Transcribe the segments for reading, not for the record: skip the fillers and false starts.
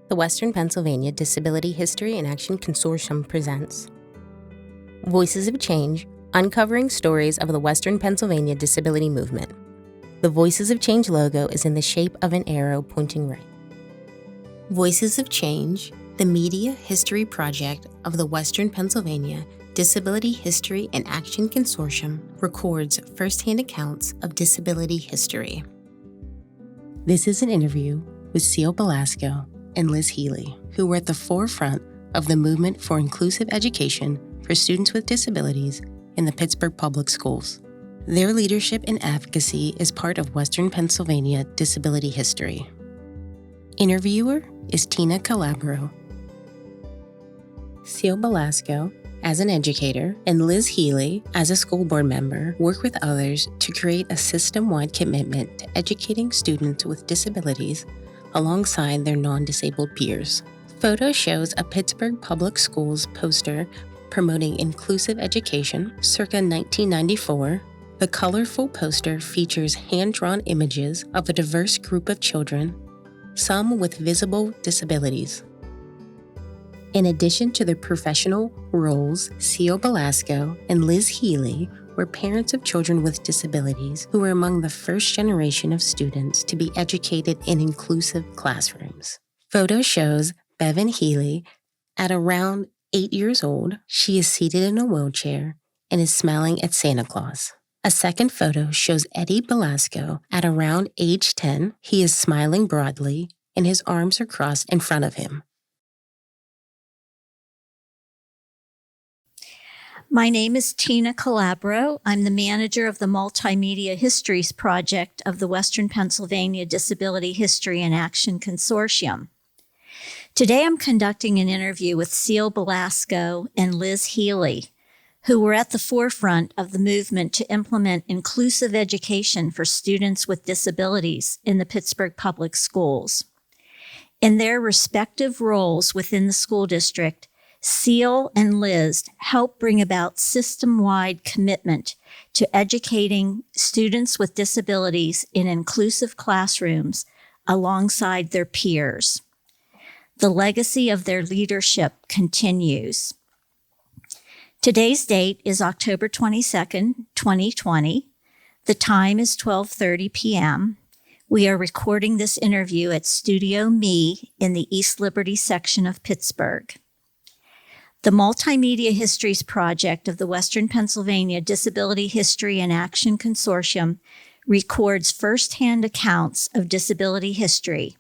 The Western Pennsylvania Disability History and Action Consortium presents Voices of Change, Uncovering Stories of the Western Pennsylvania Disability Movement. The Voices of Change logo is in the shape of an arrow pointing right. Voices of Change, the media history project of the Western Pennsylvania Disability History and Action Consortium, records firsthand accounts of disability history. This is an interview with Ceil, Belasco and Liz Healey, who were at the forefront of the movement for inclusive education for students with disabilities in the Pittsburgh Public Schools. Their leadership and advocacy is part of Western Pennsylvania disability history. Interviewer is Tina Calabro. Ceil Belasco, as an educator, and Liz Healey, as a school board member, work with others to create a system-wide commitment to educating students with disabilities alongside their non-disabled peers. Photo shows a Pittsburgh Public Schools poster promoting inclusive education circa 1994. The colorful poster features hand-drawn images of a diverse group of children, some with visible disabilities. In addition to their professional roles, Ceil Belasco and Liz Healey were parents of children with disabilities who were among the first generation of students to be educated in inclusive classrooms. Photo shows Bevan Healey at around 8 years old. She is seated in a wheelchair and is smiling at Santa Claus. A second photo shows Eddie Belasco at around age 10. He is smiling broadly and his arms are crossed in front of him. My name is Tina Calabro. I'm the manager of the Multimedia Histories Project of the Western Pennsylvania Disability History and Action Consortium. Today I'm conducting an interview with Ceil Belasco and Liz Healey, who were at the forefront of the movement to implement inclusive education for students with disabilities in the Pittsburgh Public Schools. In their respective roles within the school district, Ceil and Liz help bring about system-wide commitment to educating students with disabilities in inclusive classrooms alongside their peers. The legacy of their leadership continues. Today's date is October 22nd, 2020. The time is 12:30 p.m. We are recording this interview at Studio Me in the East Liberty section of Pittsburgh. The Multimedia Histories Project of the Western Pennsylvania Disability History and Action Consortium records firsthand accounts of disability history.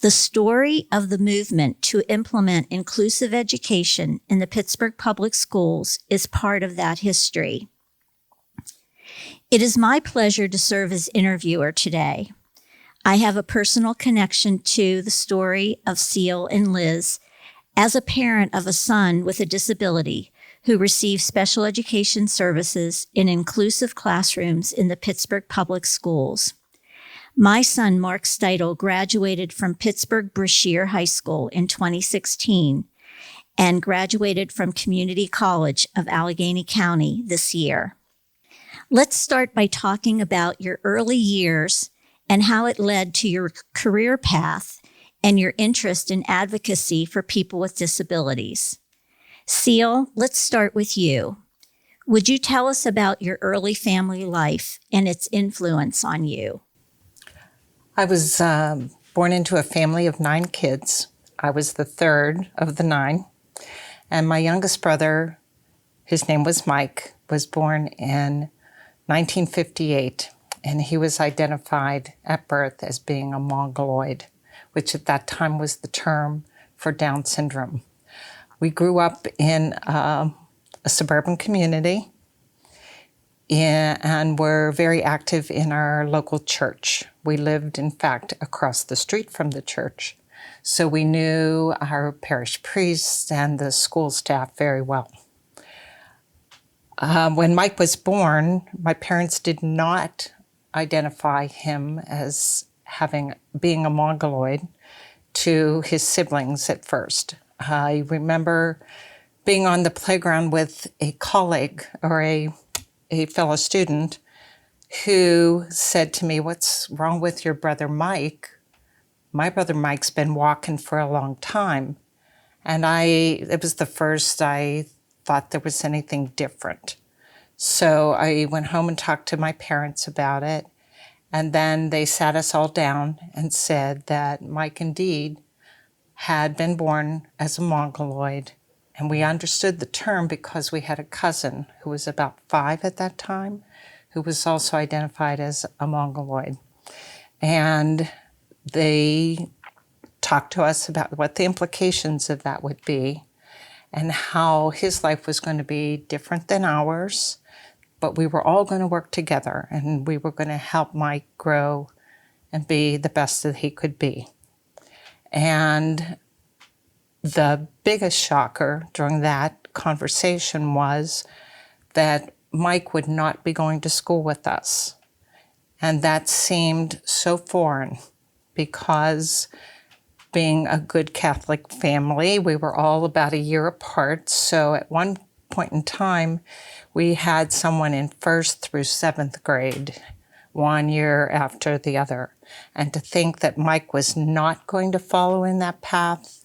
The story of the movement to implement inclusive education in the Pittsburgh Public Schools is part of that history. It is my pleasure to serve as interviewer today. I have a personal connection to the story of Ceil and Liz as a parent of a son with a disability who receives special education services in inclusive classrooms in the Pittsburgh Public Schools. My son, Mark Ceil, graduated from Pittsburgh Brashear High School in 2016 and graduated from Community College of Allegheny County this year. Let's start by talking about your early years and how it led to your career path and your interest in advocacy for people with disabilities. Ceil, let's start with you. Would you tell us about your early family life and its influence on you? I was born into a family of 9 kids. I was the third of the 9. And my youngest brother, his name was Mike, was born in 1958. And he was identified at birth as being a mongoloid, which at that time was the term for Down syndrome. We grew up in a suburban community and were very active in our local church. We lived, in fact, across the street from the church, so we knew our parish priests and the school staff very well. When Mike was born, my parents did not identify him as being a mongoloid to his siblings at first. I remember being on the playground with a colleague or a fellow student who said to me, "What's wrong with your brother Mike? my brother Mike's been walking for a long time. And it was the first I thought there was anything different. So I went home and talked to my parents about it. And then they sat us all down and said that Mike indeed had been born as a mongoloid. And we understood the term because we had a cousin who was about 5 at that time, who was also identified as a mongoloid. And they talked to us about what the implications of that would be and how his life was going to be different than ours, but we were all going to work together and we were going to help Mike grow and be the best that he could be. And the biggest shocker during that conversation was that Mike would not be going to school with us. And that seemed so foreign because being a good Catholic family, we were all about a year apart. So at one point in time, we had someone in 1st through 7th grade, 1 year after the other. And to think that Mike was not going to follow in that path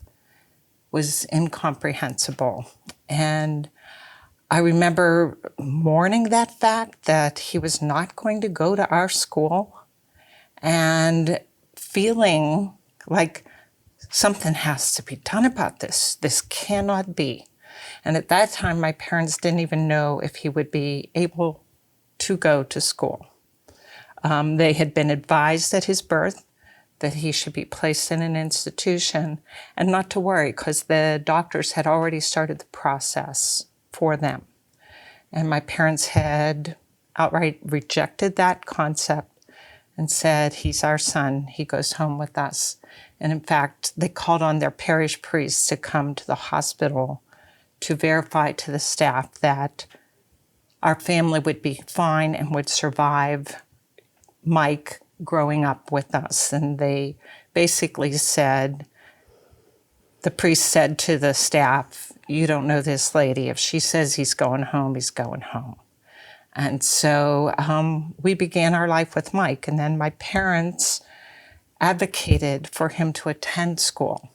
was incomprehensible. And I remember mourning that fact that he was not going to go to our school and feeling like something has to be done about this. This cannot be. And at that time, my parents didn't even know if he would be able to go to school. They had been advised at his birth that he should be placed in an institution and not to worry because the doctors had already started the process for them. And my parents had outright rejected that concept and said, he's our son, he goes home with us. And in fact, they called on their parish priests to come to the hospital to verify to the staff that our family would be fine and would survive Mike growing up with us. And they basically said, the priest said to the staff, you don't know this lady. If she says he's going home, he's going home. And so we began our life with Mike. And then my parents advocated for him to attend school.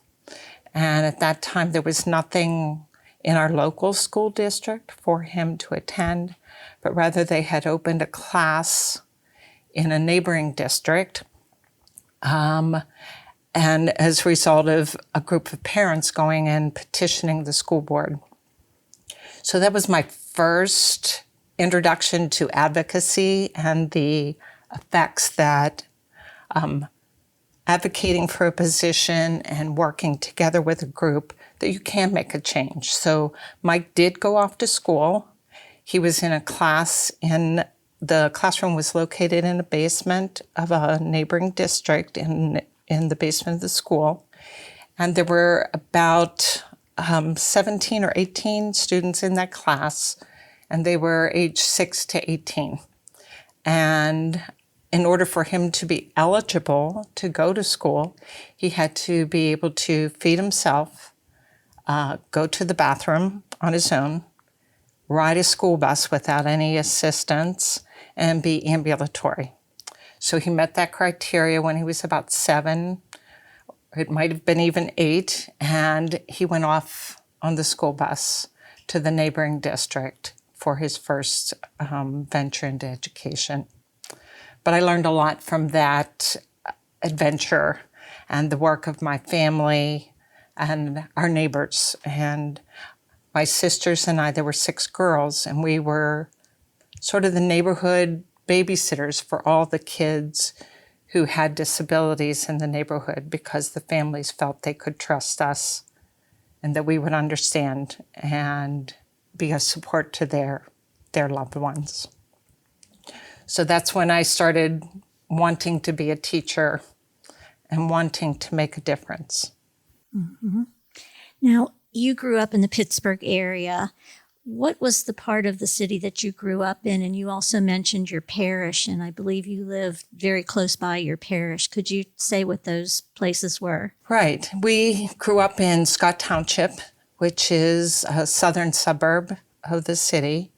And at that time, there was nothing in our local school district for him to attend, but rather they had opened a class in a neighboring district. And as a result of a group of parents going and petitioning the school board. So that was my first introduction to advocacy and the effects that advocating for a position and working together with a group that you can make a change. So Mike did go off to school. He was in a class the classroom was located in a basement of a neighboring district in the basement of the school. And there were about 17 or 18 students in that class, and they were age 6 to 18. And in order for him to be eligible to go to school, he had to be able to feed himself, go to the bathroom on his own, ride a school bus without any assistance, and be ambulatory. So he met that criteria when he was about 7. It might have been even 8, and he went off on the school bus to the neighboring district for his first venture into education. But I learned a lot from that adventure and the work of my family and our neighbors. And my sisters and I, there were 6 girls, and we were sort of the neighborhood babysitters for all the kids who had disabilities in the neighborhood because the families felt they could trust us and that we would understand and be a support to their loved ones. So that's when I started wanting to be a teacher and wanting to make a difference. Mm-hmm. Now, you grew up in the Pittsburgh area. What was the part of the city that you grew up in? And you also mentioned your parish, and I believe you lived very close by your parish. Could you say what those places were? Right. We grew up in Scott Township, which is a southern suburb of the city,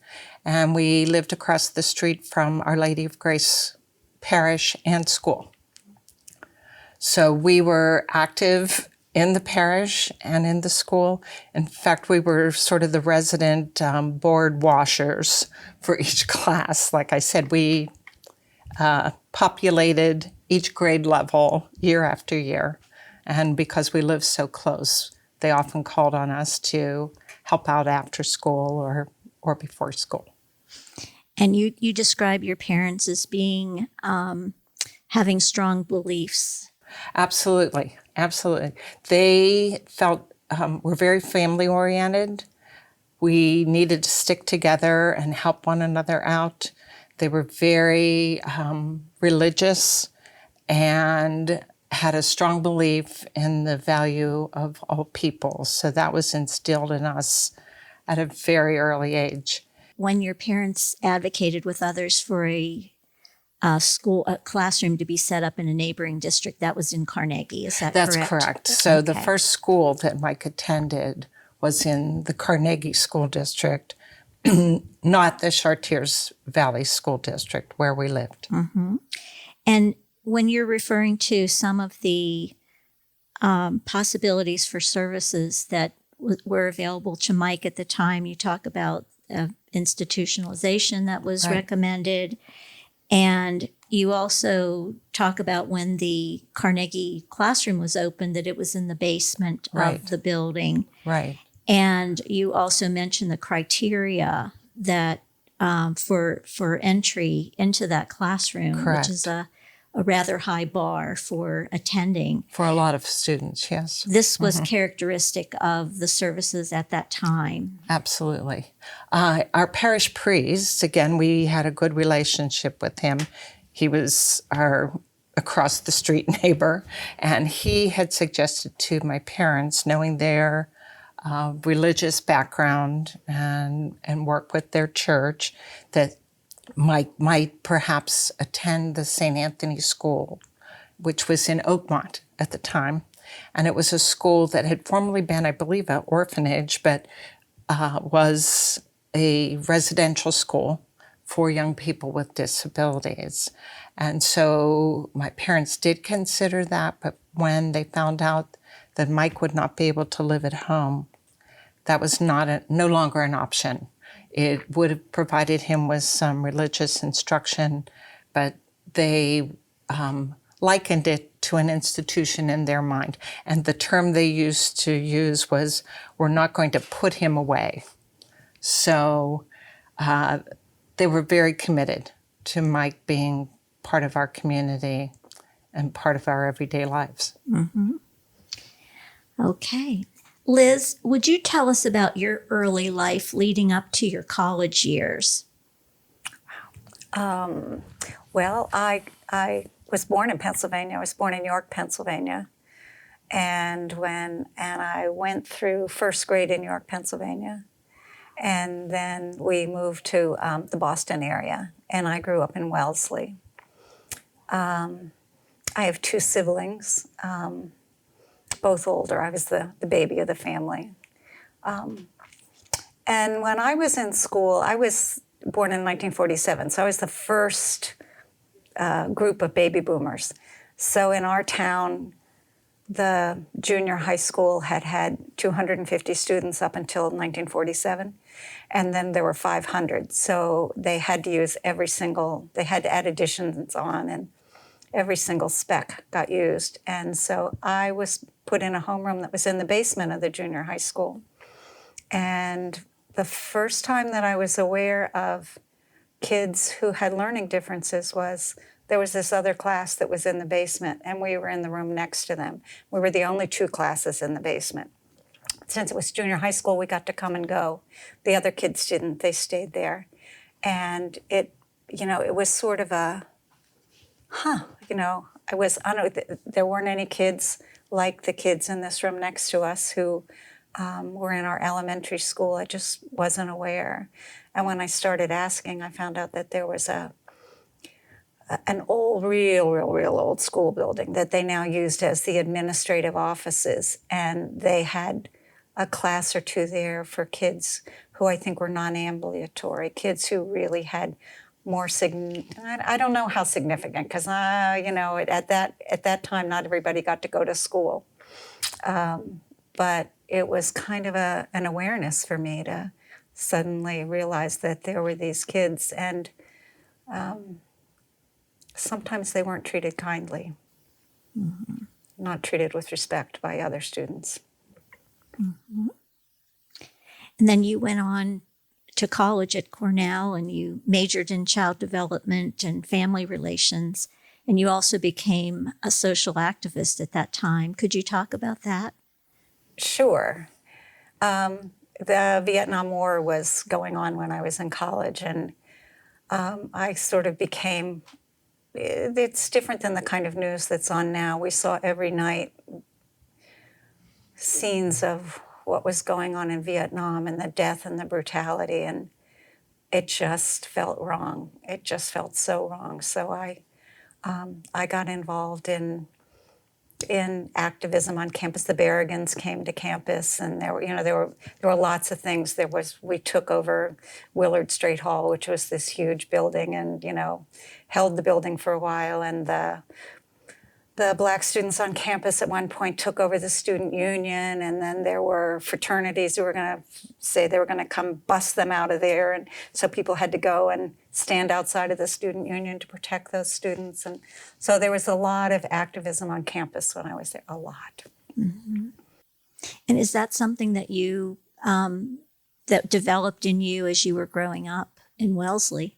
and we lived across the street from Our Lady of Grace Parish and school. So we were active in the parish and in the school. In fact, we were sort of the resident board washers for each class. Like I said, we populated each grade level year after year. And because we lived so close, they often called on us to help out after school or before school. And you describe your parents as being having strong beliefs. Absolutely, absolutely. They felt we're very family oriented. We needed to stick together and help one another out. They were very religious and had a strong belief in the value of all people. So that was instilled in us at a very early age. When your parents advocated with others for a classroom to be set up in a neighboring district, that was in Carnegie, is that correct? That's correct. So the first school that Mike attended was in the Carnegie School District, not the Chartiers Valley School District where we lived. Mm-hmm. And when you're referring to some of the possibilities for services that were available to Mike at the time, you talk about institutionalization that was recommended. And you also talk about when the Carnegie classroom was opened, that it was in the basement of the building. Right. And you also mentioned the criteria that for entry into that classroom, Correct. which is a rather high bar for attending. For a lot of students, yes. This was characteristic of the services at that time. Absolutely. Our parish priest, again, we had a good relationship with him. He was our across the street neighbor, and he had suggested to my parents, knowing their religious background and work with their church, that Mike might perhaps attend the St. Anthony School, which was in Oakmont at the time. And it was a school that had formerly been, I believe, an orphanage, but was a residential school for young people with disabilities. And so my parents did consider that, but when they found out that Mike would not be able to live at home, that was no longer an option. It would have provided him with some religious instruction, but they likened it to an institution in their mind. And the term they used to use was, we're not going to put him away. So they were very committed to Mike being part of our community and part of our everyday lives. Mm-hmm. Okay. Liz, would you tell us about your early life leading up to your college years? Well, I was born in Pennsylvania. I was born in York, Pennsylvania. And I went through first grade in York, Pennsylvania. And then we moved to the Boston area. And I grew up in Wellesley. I have two siblings, both older. I was the baby of the family. And when I was in school, I was born in 1947, so I was the first group of baby boomers. So in our town, the junior high school had 250 students up until 1947, and then there were 500. So they had to use they had to add additions on, and every single spec got used. And so I was put in a homeroom that was in the basement of the junior high school. And the first time that I was aware of kids who had learning differences was there was this other class that was in the basement, and we were in the room next to them. We were the only two classes in the basement. Since it was junior high school, we got to come and go. The other kids didn't. They stayed there. And it was sort of a, there weren't any kids like the kids in this room next to us who were in our elementary school. I just wasn't aware. And when I started asking, I found out that there was an old, real old school building that they now used as the administrative offices. And they had a class or two there for kids who I think were non-ambulatory, kids who really had more I don't know how significant, because at that time not everybody got to go to school, but it was kind of an awareness for me to suddenly realize that there were these kids, and sometimes they weren't treated kindly, not treated with respect by other students. And then you went on to college at Cornell, and you majored in child development and family relations, and you also became a social activist at that time. Could you talk about that? Sure. The Vietnam War was going on when I was in college, and I sort of became, it's different than the kind of news that's on now. We saw every night scenes of what was going on in Vietnam and the death and the brutality, and it just felt wrong. It just felt so wrong. So I got involved in activism on campus. The Berrigans came to campus, and there were lots of things. We took over Willard Straight Hall, which was this huge building, and held the building for a while. And the Black students on campus at one point took over the student union, and then there were fraternities who were going to say they were going to come bust them out of there, and so people had to go and stand outside of the student union to protect those students. And so there was a lot of activism on campus when I was there, a lot. Mm-hmm. And is that something that you that developed in you as you were growing up in Wellesley?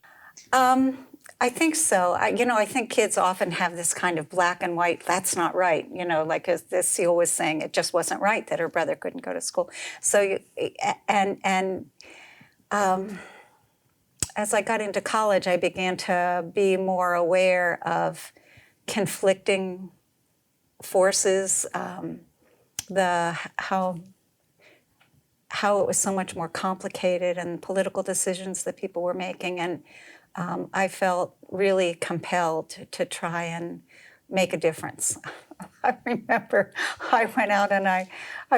I think so. I think kids often have this kind of black and white, that's not right. Like as Ceil was saying, it just wasn't right that her brother couldn't go to school. So, as I got into college, I began to be more aware of conflicting forces, how it was so much more complicated, and political decisions that people were making. And I felt really compelled to try and make a difference. I remember I went out and I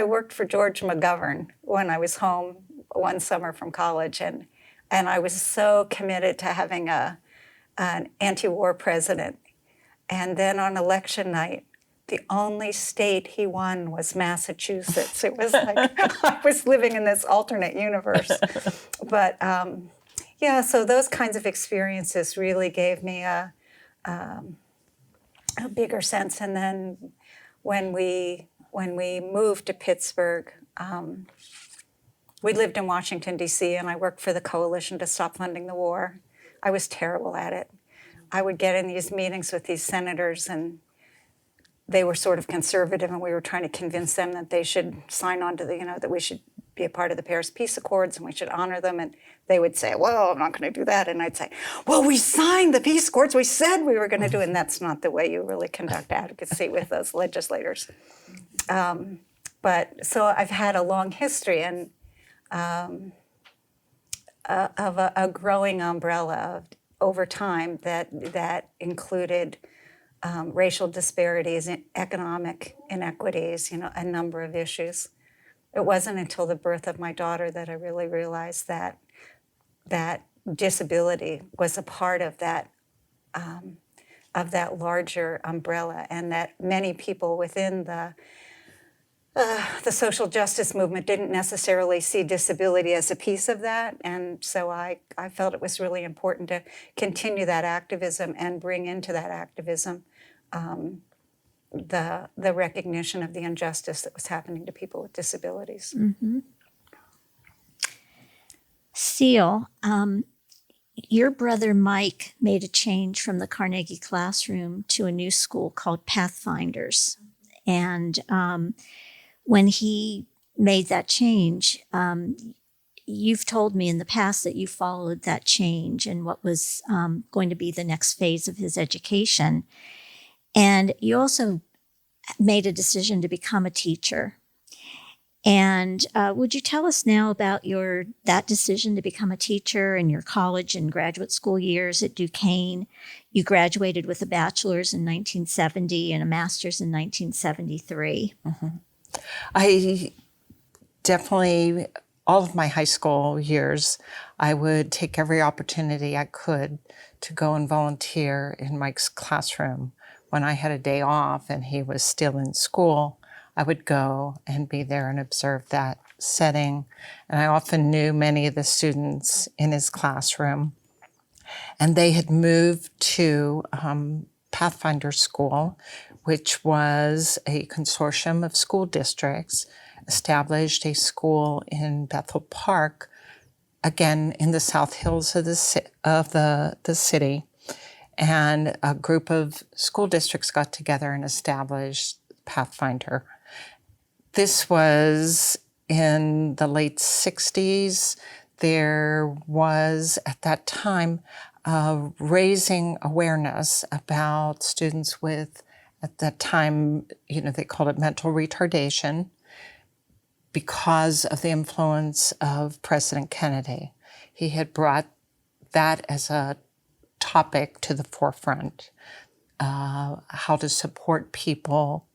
worked for George McGovern when I was home one summer from college, and I was so committed to having an anti-war president. And then on election night, the only state he won was Massachusetts. It was like I was living in this alternate universe. But yeah, so those kinds of experiences really gave me a bigger sense. And then when we moved to Pittsburgh, we lived in Washington, D.C., and I worked for the Coalition to Stop Funding the War. I was terrible at it. I would get in these meetings with these senators, and they were sort of conservative, and we were trying to convince them that they should sign on to that we should be a part of the Paris Peace Accords and we should honor them. And they would say, well, I'm not going to do that. And I'd say, well, we signed the peace accords. We said we were going to do it. And that's not the way you really conduct advocacy with those legislators. But so I've had a long history of a growing umbrella over time that included racial disparities, economic inequities, a number of issues. It wasn't until the birth of my daughter that I really realized that disability was a part of that larger umbrella, and that many people within the social justice movement didn't necessarily see disability as a piece of that. And so I felt it was really important to continue that activism and bring into that activism the recognition of the injustice that was happening to people with disabilities. Mm-hmm. Ceil, your brother Mike made a change from the Carnegie classroom to a new school called Pathfinders. And when he made that change, you've told me in the past that you followed that change and what was going to be the next phase of his education. And you also made a decision to become a teacher. And would you tell us now about that decision to become a teacher in your college and graduate school years at Duquesne? You graduated with a bachelor's in 1970 and a master's in 1973. Mm-hmm. I definitely all of my high school years, I would take every opportunity I could to go and volunteer in Mike's classroom. When I had a day off and he was still in school, I would go and be there and observe that setting. And I often knew many of the students in his classroom. And they had moved to Pathfinder School, which was a consortium of school districts, established a school in Bethel Park, again in the South Hills of the city. And a group of school districts got together and established Pathfinder. This was in the late 60s. There was, at that time, raising awareness about students with, at that time, they called it mental retardation because of the influence of President Kennedy. He had brought that as a topic to the forefront, how to support people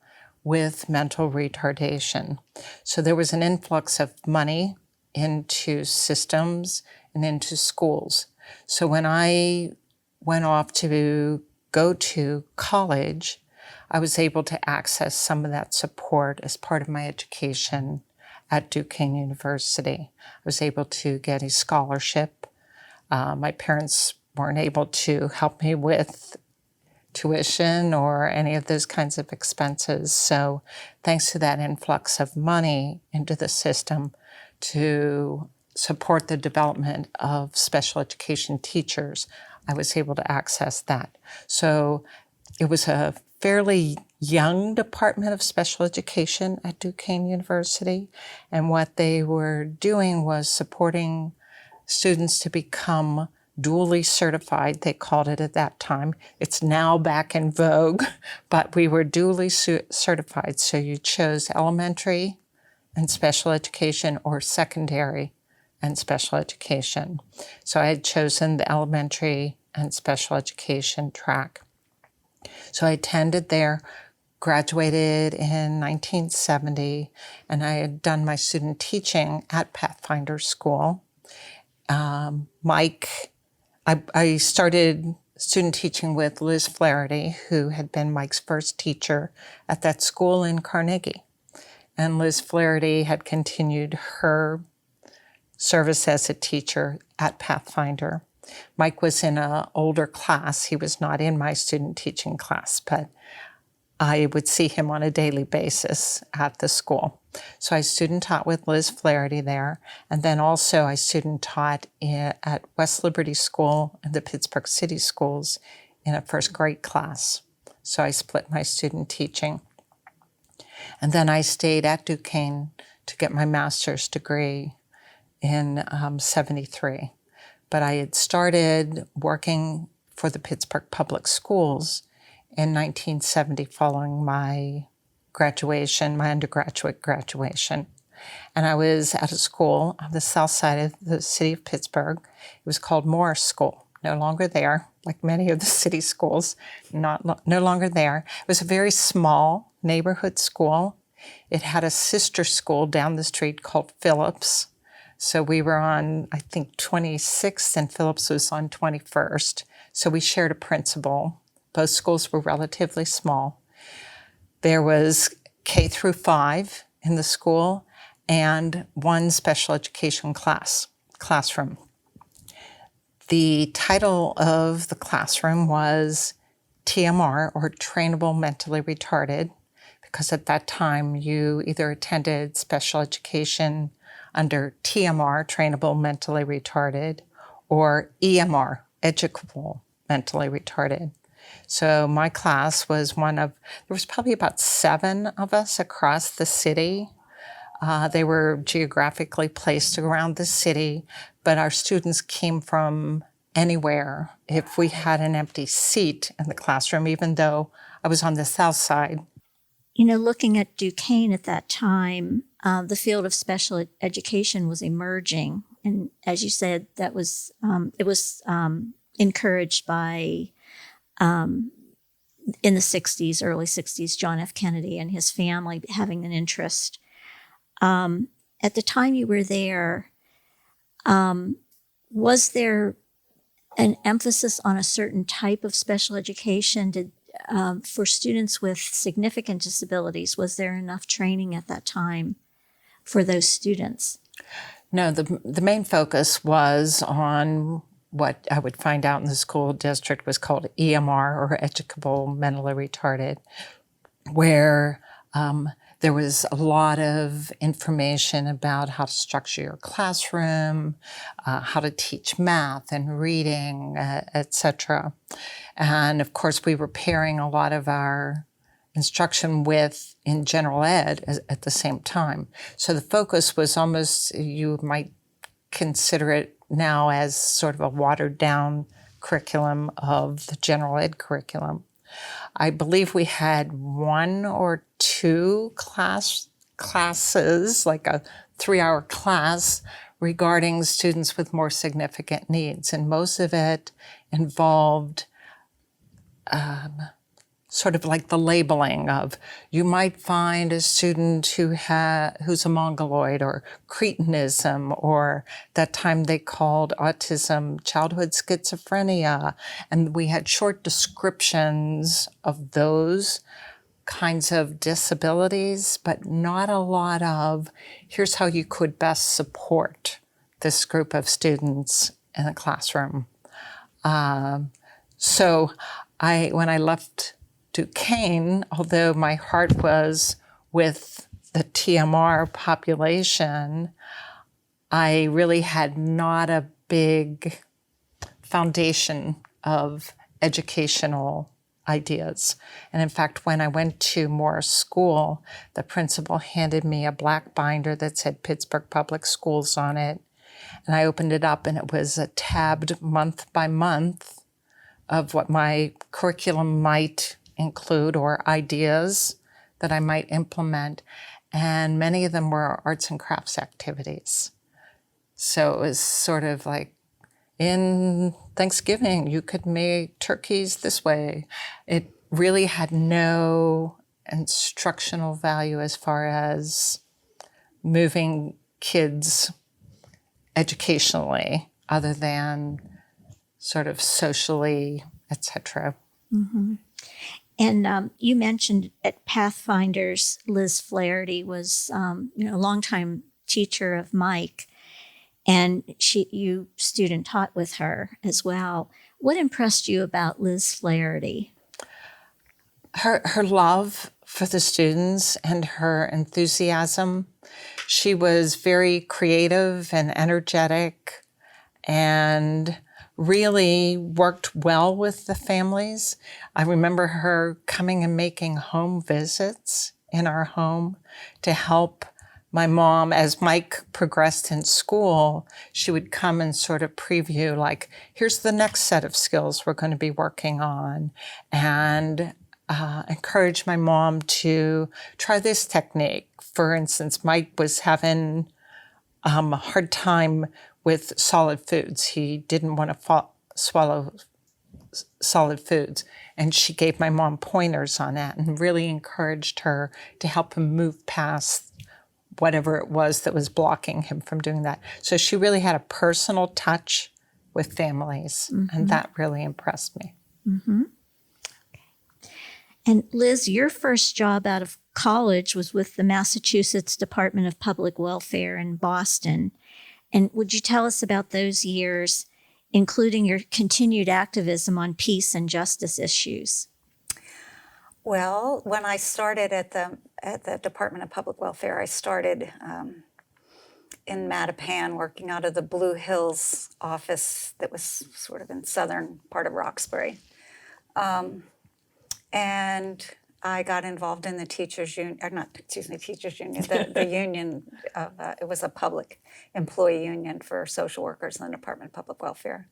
with mental retardation. So there was an influx of money into systems and into schools. So when I went off to go to college, I was able to access some of that support as part of my education at Duquesne University. I was able to get a scholarship. My parents weren't able to help me with tuition or any of those kinds of expenses. So thanks to that influx of money into the system to support the development of special education teachers, I was able to access that. So it was a fairly young department of special education at Duquesne University. And what they were doing was supporting students to become dually certified, they called it at that time. It's now back in vogue, but we were dually certified. So you chose elementary and special education or secondary and special education. So I had chosen the elementary and special education track. So I attended there, graduated in 1970, and I had done my student teaching at Pathfinder School. I started student teaching with Liz Flaherty, who had been Mike's first teacher at that school in Carnegie. And Liz Flaherty had continued her service as a teacher at Pathfinder. Mike was in an older class. He was not in my student teaching class, but I would see him on a daily basis at the school. So I student taught with Liz Flaherty there, and then also I student taught at West Liberty School and the Pittsburgh City Schools in a first grade class. So I split my student teaching. And then I stayed at Duquesne to get my master's degree in 73. But I had started working for the Pittsburgh Public Schools in 1970 following my graduation, my undergraduate graduation. And I was at a school on the south side of the city of Pittsburgh. It was called Morris School, no longer there, like many of the city schools, no longer there. It was a very small neighborhood school. It had a sister school down the street called Phillips. So we were on, I think, 26th, and Phillips was on 21st. So we shared a principal. Both schools were relatively small. There was K through 5 in the school and one special education classroom. The title of the classroom was TMR, or Trainable Mentally Retarded, because at that time you either attended special education under TMR, Trainable Mentally Retarded, or EMR, Educable Mentally Retarded. So my class was one of, there was probably about 7 of us across the city. They were geographically placed around the city, but our students came from anywhere. If we had an empty seat in the classroom, even though I was on the south side. Looking at Duquesne at that time, the field of special education was emerging. And as you said, that was it was encouraged by, in the 60s, early 60s, John F. Kennedy and his family having an interest. And at the time you were there, was there an emphasis on a certain type of special education for students with significant disabilities? Was there enough training at that time for those students? No, the main focus was on what I would find out in the school district was called EMR, or Educable Mentally Retarded, where there was a lot of information about how to structure your classroom, how to teach math and reading, etc. And of course, we were pairing a lot of our instruction with in general ed at the same time. So the focus was almost, you might consider it now as sort of a watered down curriculum of the general ed curriculum. I believe we had 1 or 2 classes, like a 3-hour class regarding students with more significant needs. And most of it involved sort of like the labeling of, you might find a student who's a mongoloid or cretinism, or that time they called autism childhood schizophrenia. And we had short descriptions of those kinds of disabilities, but not a lot of, here's how you could best support this group of students in the classroom. So when I left Duquesne, although my heart was with the TMR population, I really had not a big foundation of educational ideas. And in fact, when I went to Morris School, the principal handed me a black binder that said Pittsburgh Public Schools on it. And I opened it up, and it was a tabbed month by month of what my curriculum might include or ideas that I might implement. And many of them were arts and crafts activities. So it was sort of like, in Thanksgiving, you could make turkeys this way. It really had no instructional value as far as moving kids educationally, other than sort of socially, etc. Mm-hmm. And you mentioned at Pathfinders, Liz Flaherty was a longtime teacher of Mike, and you student taught with her as well. What impressed you about Liz Flaherty? Her love for the students and her enthusiasm. She was very creative and energetic, and really worked well with the families. I remember her coming and making home visits in our home to help my mom. As Mike progressed in school, she would come and sort of preview, like, here's the next set of skills we're going to be working on, and encourage my mom to try this technique. For instance, Mike was having a hard time with solid foods. He didn't want to swallow solid foods. And she gave my mom pointers on that and really encouraged her to help him move past whatever it was that was blocking him from doing that. So she really had a personal touch with families, mm-hmm. and that really impressed me. Mm-hmm. Okay. And Liz, your first job out of college was with the Massachusetts Department of Public Welfare in Boston. And would you tell us about those years, including your continued activism on peace and justice issues? Well, when I started at the Department of Public Welfare, I started in Mattapan, working out of the Blue Hills office that was sort of in southern part of Roxbury. And I got involved in the teachers union, the union of, it was a public employee union for social workers in the Department of Public Welfare.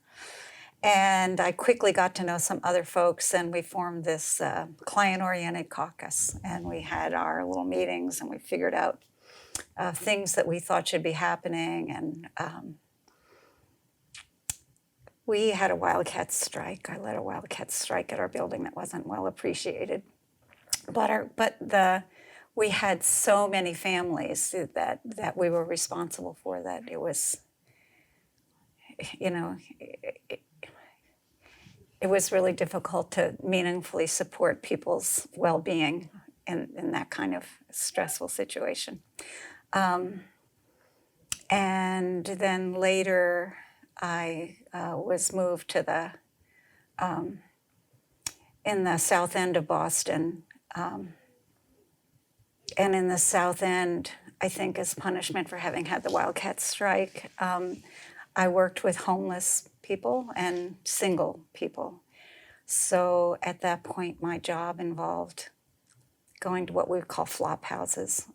And I quickly got to know some other folks, and we formed this client-oriented caucus. And we had our little meetings, and we figured out things that we thought should be happening. And we had a wildcat strike. I led a wildcat strike at our building that wasn't well appreciated. But we had so many families that we were responsible for that it was, you know, it was really difficult to meaningfully support people's well-being in that kind of stressful situation. And then later, I was moved to in the south end of Boston. And in the south end, I think as punishment for having had the Wildcat strike, I worked with homeless people and single people. So at that point, my job involved going to what we call flop houses,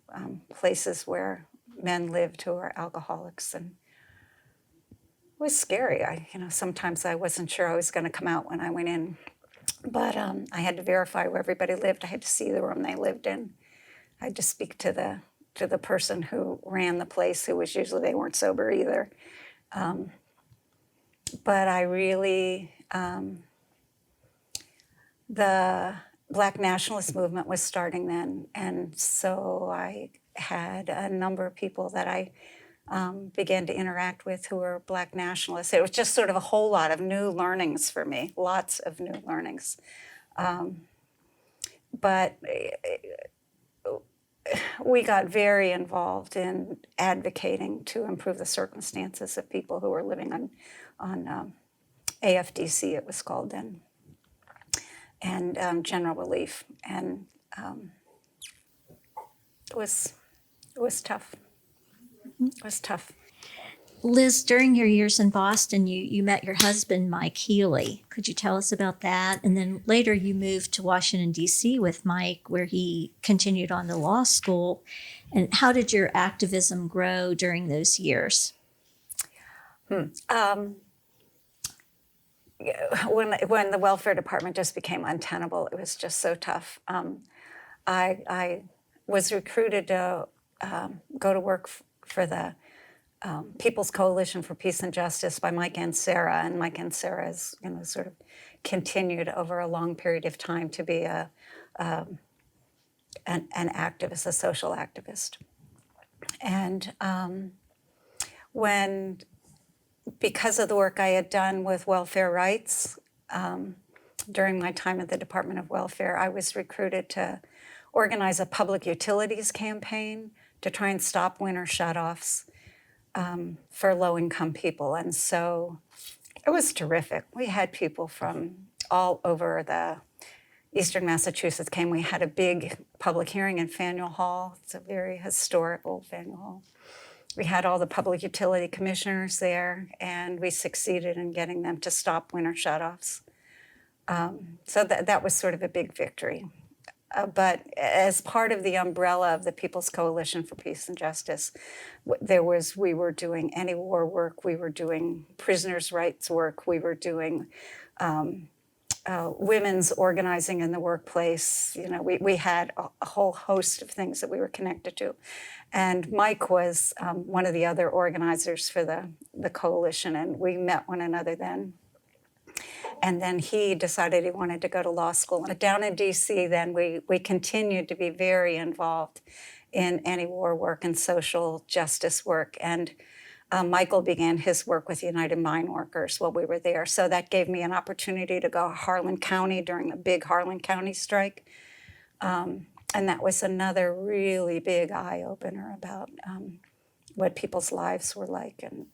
places where men lived who are alcoholics, and it was scary. Sometimes I wasn't sure I was going to come out when I went in, but I had to verify where everybody lived. I had to see the room they lived in. I had to speak to the person who ran the place, who was usually, they weren't sober either. But I really, the Black nationalist movement was starting then, and so I had a number of people that I began to interact with who were Black nationalists. It was just sort of a whole lot of new learnings for me, lots of new learnings. But we got very involved in advocating to improve the circumstances of people who were living on AFDC, it was called then, and general relief. And it was tough. It was tough. Liz, during your years in Boston, you met your husband, Mike Healey. Could you tell us about that? And then later you moved to Washington, D.C. with Mike, where he continued on to law school. And how did your activism grow during those years? When the welfare department just became untenable, it was just so tough. I was recruited to go to work for the People's Coalition for Peace and Justice by Mike and Sarah, and Mike and Sarah has, sort of continued over a long period of time to be an activist, a social activist. And because of the work I had done with welfare rights during my time at the Department of Welfare, I was recruited to organize a public utilities campaign to try and stop winter shutoffs for low-income people. And so it was terrific. We had people from all over the Eastern Massachusetts came. We had a big public hearing in Faneuil Hall. It's a very historic old Faneuil Hall. We had all the public utility commissioners there, and we succeeded in getting them to stop winter shutoffs. So that was sort of a big victory. But as part of the umbrella of the People's Coalition for Peace and Justice, we were doing anti-war work, we were doing prisoners' rights work, we were doing women's organizing in the workplace. We had a whole host of things that we were connected to. And Mike was one of the other organizers for the coalition, and we met one another then. And then he decided he wanted to go to law school. And down in D.C. then, we continued to be very involved in anti-war work and social justice work. And Michael began his work with United Mine Workers while we were there. So that gave me an opportunity to go to Harlan County during the big Harlan County strike. And that was another really big eye-opener about what people's lives were like and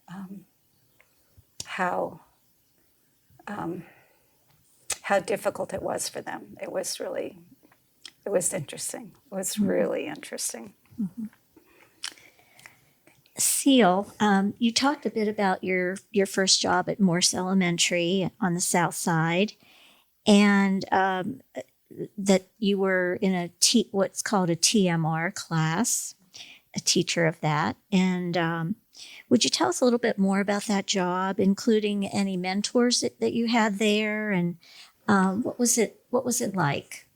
how difficult it was for them. It was interesting. It was really interesting. Mm-hmm. Ceil, you talked a bit about your first job at Morse Elementary on the South Side, and that you were in what's called a TMR class, a teacher of that. And would you tell us a little bit more about that job, including any mentors that you had there, and what was it like?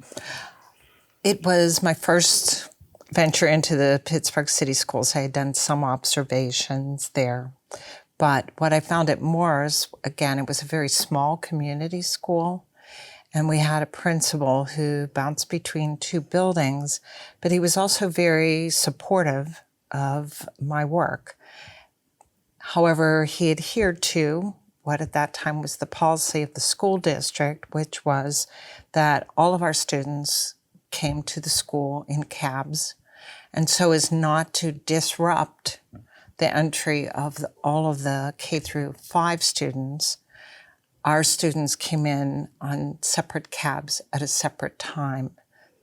It was my first venture into the Pittsburgh City Schools. I had done some observations there. But what I found at Morse, again, it was a very small community school. And we had a principal who bounced between two buildings, but he was also very supportive of my work. However, he adhered to what at that time was the policy of the school district, which was that all of our students came to the school in cabs. And so as not to disrupt the entry of all of the K through 5 students, our students came in on separate cabs at a separate time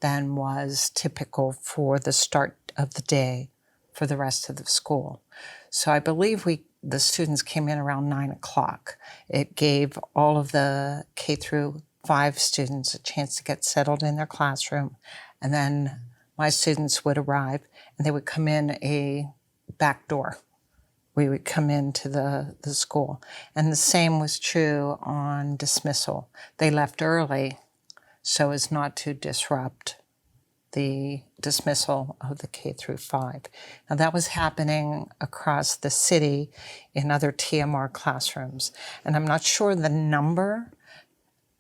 than was typical for the start of the day for the rest of the school. So I believe the students came in around 9 o'clock. It gave all of the K through 5 students a chance to get settled in their classroom. And then my students would arrive and they would come in a back door. We would come into the school. And the same was true on dismissal. They left early so as not to disrupt the dismissal of the K through 5. Now that was happening across the city in other TMR classrooms. And I'm not sure the number.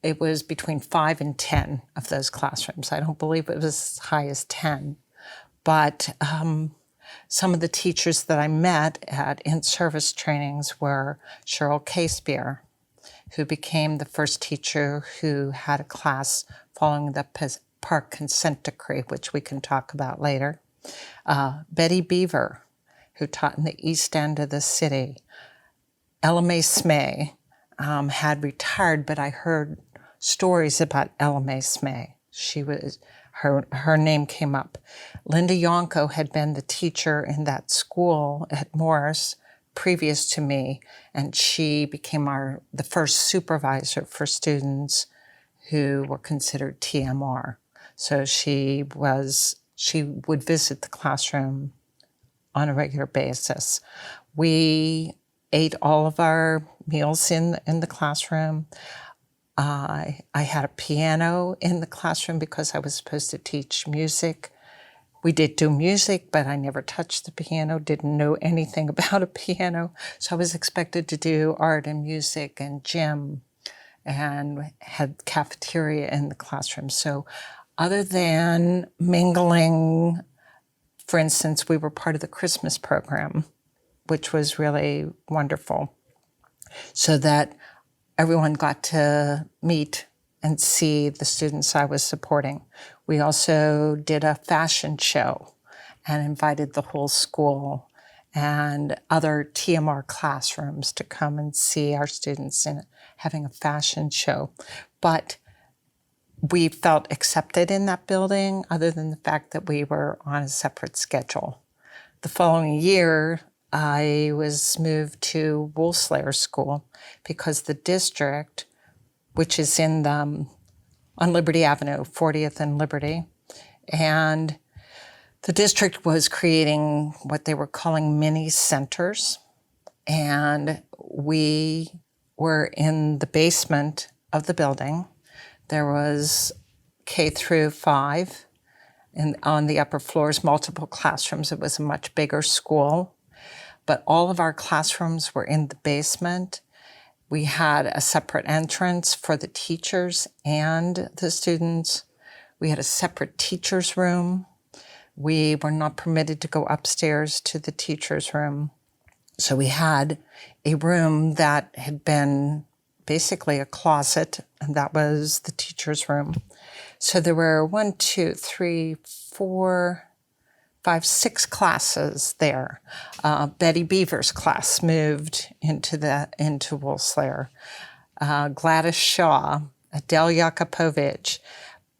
It was between 5 and 10 of those classrooms. I don't believe it was as high as 10. But some of the teachers that I met at in-service trainings were Ceil Casebeer, who became the first teacher who had a class following the Park Consent Decree, which we can talk about later. Betty Beaver, who taught in the east end of the city. Ella Mae Smay had retired, but I heard stories about Ella Mae Smay. Her name came up. Linda Yonko had been the teacher in that school at Morris previous to me, and she became the first supervisor for students who were considered TMR. So she would visit the classroom on a regular basis. We ate all of our meals in the classroom. I had a piano in the classroom because I was supposed to teach music. We did do music, but I never touched the piano, didn't know anything about a piano. So I was expected to do art and music and gym and had cafeteria in the classroom. So other than mingling, for instance, we were part of the Christmas program, which was really wonderful, so that everyone got to meet and see the students I was supporting. We also did a fashion show and invited the whole school and other TMR classrooms to come and see our students in having a fashion show. But we felt accepted in that building, other than the fact that we were on a separate schedule. The following year, I was moved to Woolslayer School because the district, which is on Liberty Avenue, 40th and Liberty, and the district was creating what they were calling mini centers, and we were in the basement of the building. There was K through 5, and on the upper floors, multiple classrooms. It was a much bigger school, but all of our classrooms were in the basement. We had a separate entrance for the teachers and the students. We had a separate teacher's room. We were not permitted to go upstairs to the teacher's room. So we had a room that had been basically a closet, and that was the teacher's room. So there were 6 classes there. Betty Beaver's class moved into Woolslayer. Gladys Shaw, Adele Yakupovich,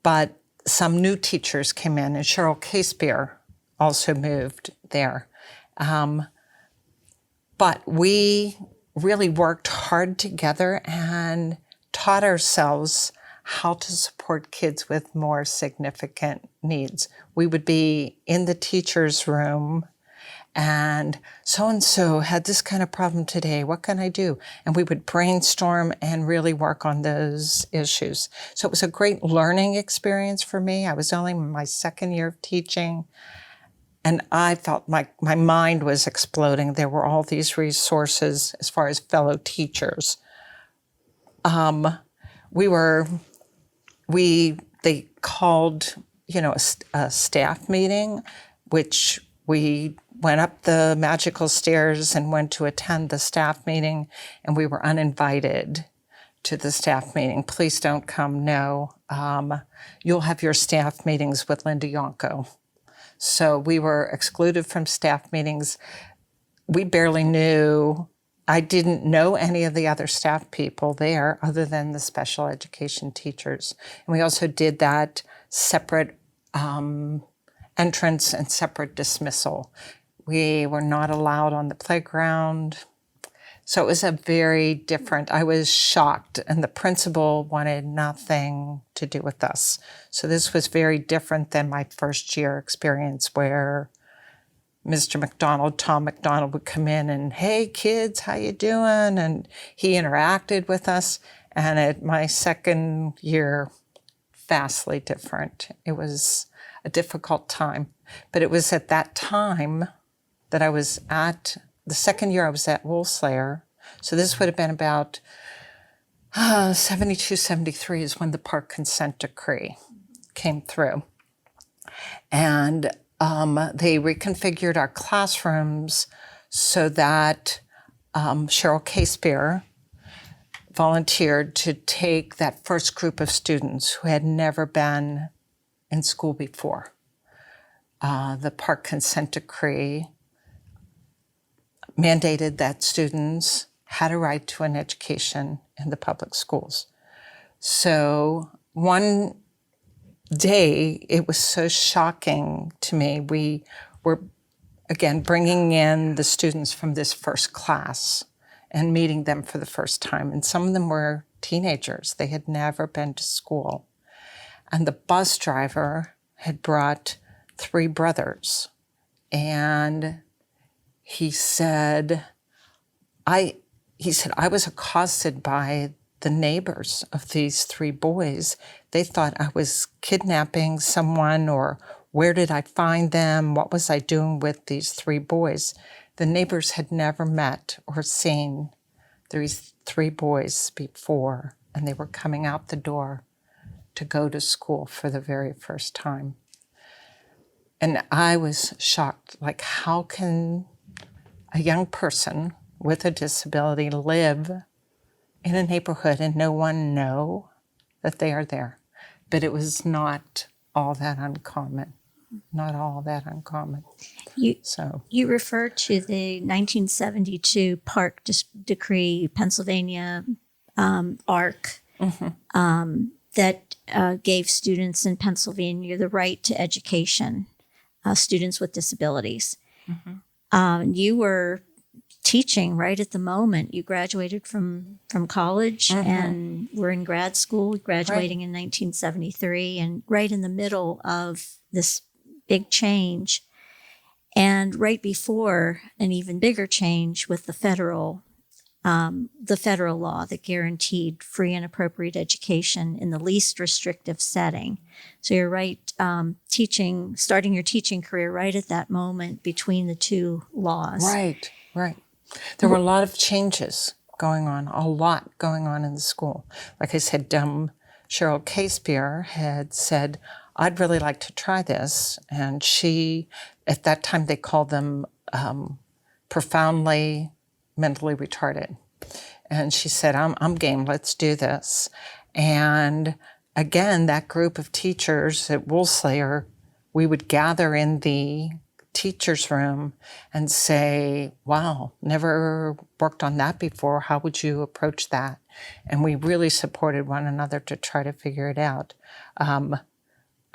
but some new teachers came in, and Ceil Casebeer also moved there. But we really worked hard together and taught ourselves how to support kids with more significant needs. We would be in the teacher's room and so-and-so had this kind of problem today. What can I do? And we would brainstorm and really work on those issues. So it was a great learning experience for me. I was only in my second year of teaching, and I felt my mind was exploding. There were all these resources as far as fellow teachers. We were they called, a staff meeting, which we went up the magical stairs and went to attend the staff meeting, and we were uninvited to the staff meeting. Please don't come. No, you'll have your staff meetings with Linda Yonko. So we were excluded from staff meetings. We barely knew. I didn't know any of the other staff people there other than the special education teachers. And we also did that separate entrance and separate dismissal. We were not allowed on the playground. So it was a very different, I was shocked, and the principal wanted nothing to do with us. So this was very different than my first year experience where Mr. McDonald, Tom McDonald, would come in and, hey, kids, how you doing? And he interacted with us. And at my second year, vastly different. It was a difficult time. But it was at that time that I was at, the second year I was at Woolslayer. So this would have been about 72, 73 is when the park consent decree came through. And they reconfigured our classrooms so that Cheryl Casebeer volunteered to take that first group of students who had never been in school before. The park consent decree mandated that students had a right to an education in the public schools. So one day, it was so shocking to me. We were, again, bringing in the students from this first class and meeting them for the first time. And some of them were teenagers. They had never been to school. And the bus driver had brought 3 brothers. And he said, I was accosted by the neighbors of these 3 boys. They thought I was kidnapping someone, or where did I find them? What was I doing with these 3 boys? The neighbors had never met or seen these 3 boys before, and they were coming out the door to go to school for the very first time. And I was shocked, like, how can a young person with a disability live in a neighborhood and no one know that they are there? But it was not all that uncommon. Not all that uncommon. You refer to the 1972 Park Decree, Pennsylvania ARC, that gave students in Pennsylvania the right to education, students with disabilities. You were teaching right at the moment. You graduated from college and were in grad school, graduating in 1973, and right in the middle of this big change. And right before an even bigger change with the federal law that guaranteed free and appropriate education in the least restrictive setting. So you're right, starting your teaching career right at that moment between the 2 laws. Right. There were a lot of changes going on, in the school. Like I said, Cheryl Casebeer had said, I'd really like to try this. And she, at that time, they called them profoundly mentally retarded. And she said, I'm game, let's do this. And again, that group of teachers at Woolslayer, we would gather in the teacher's room and say, wow, never worked on that before. How would you approach that? And we really supported one another to try to figure it out.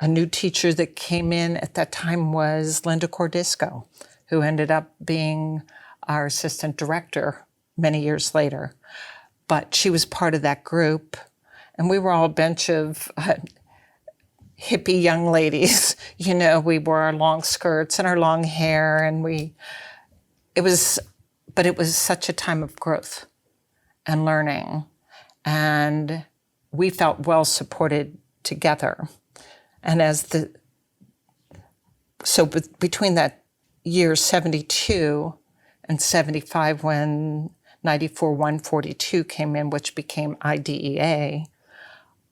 A new teacher that came in at that time was Linda Cordisco, who ended up being our assistant director many years later. But she was part of that group, and we were all a bunch of hippie young ladies. We wore our long skirts and our long hair, and it was such a time of growth and learning, and we felt well supported together. And between that year 72 and 75, when 94-142 came in, which became IDEA,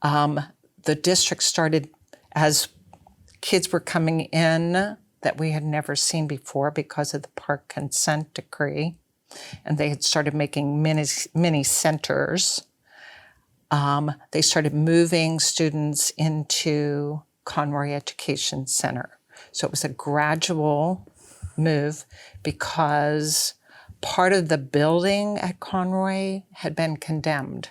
the the district started, as kids were coming in that we had never seen before because of the park consent decree, and they had started making mini centers. They started moving students into Conroy Education Center. So it was a gradual move because part of the building at Conroy had been condemned.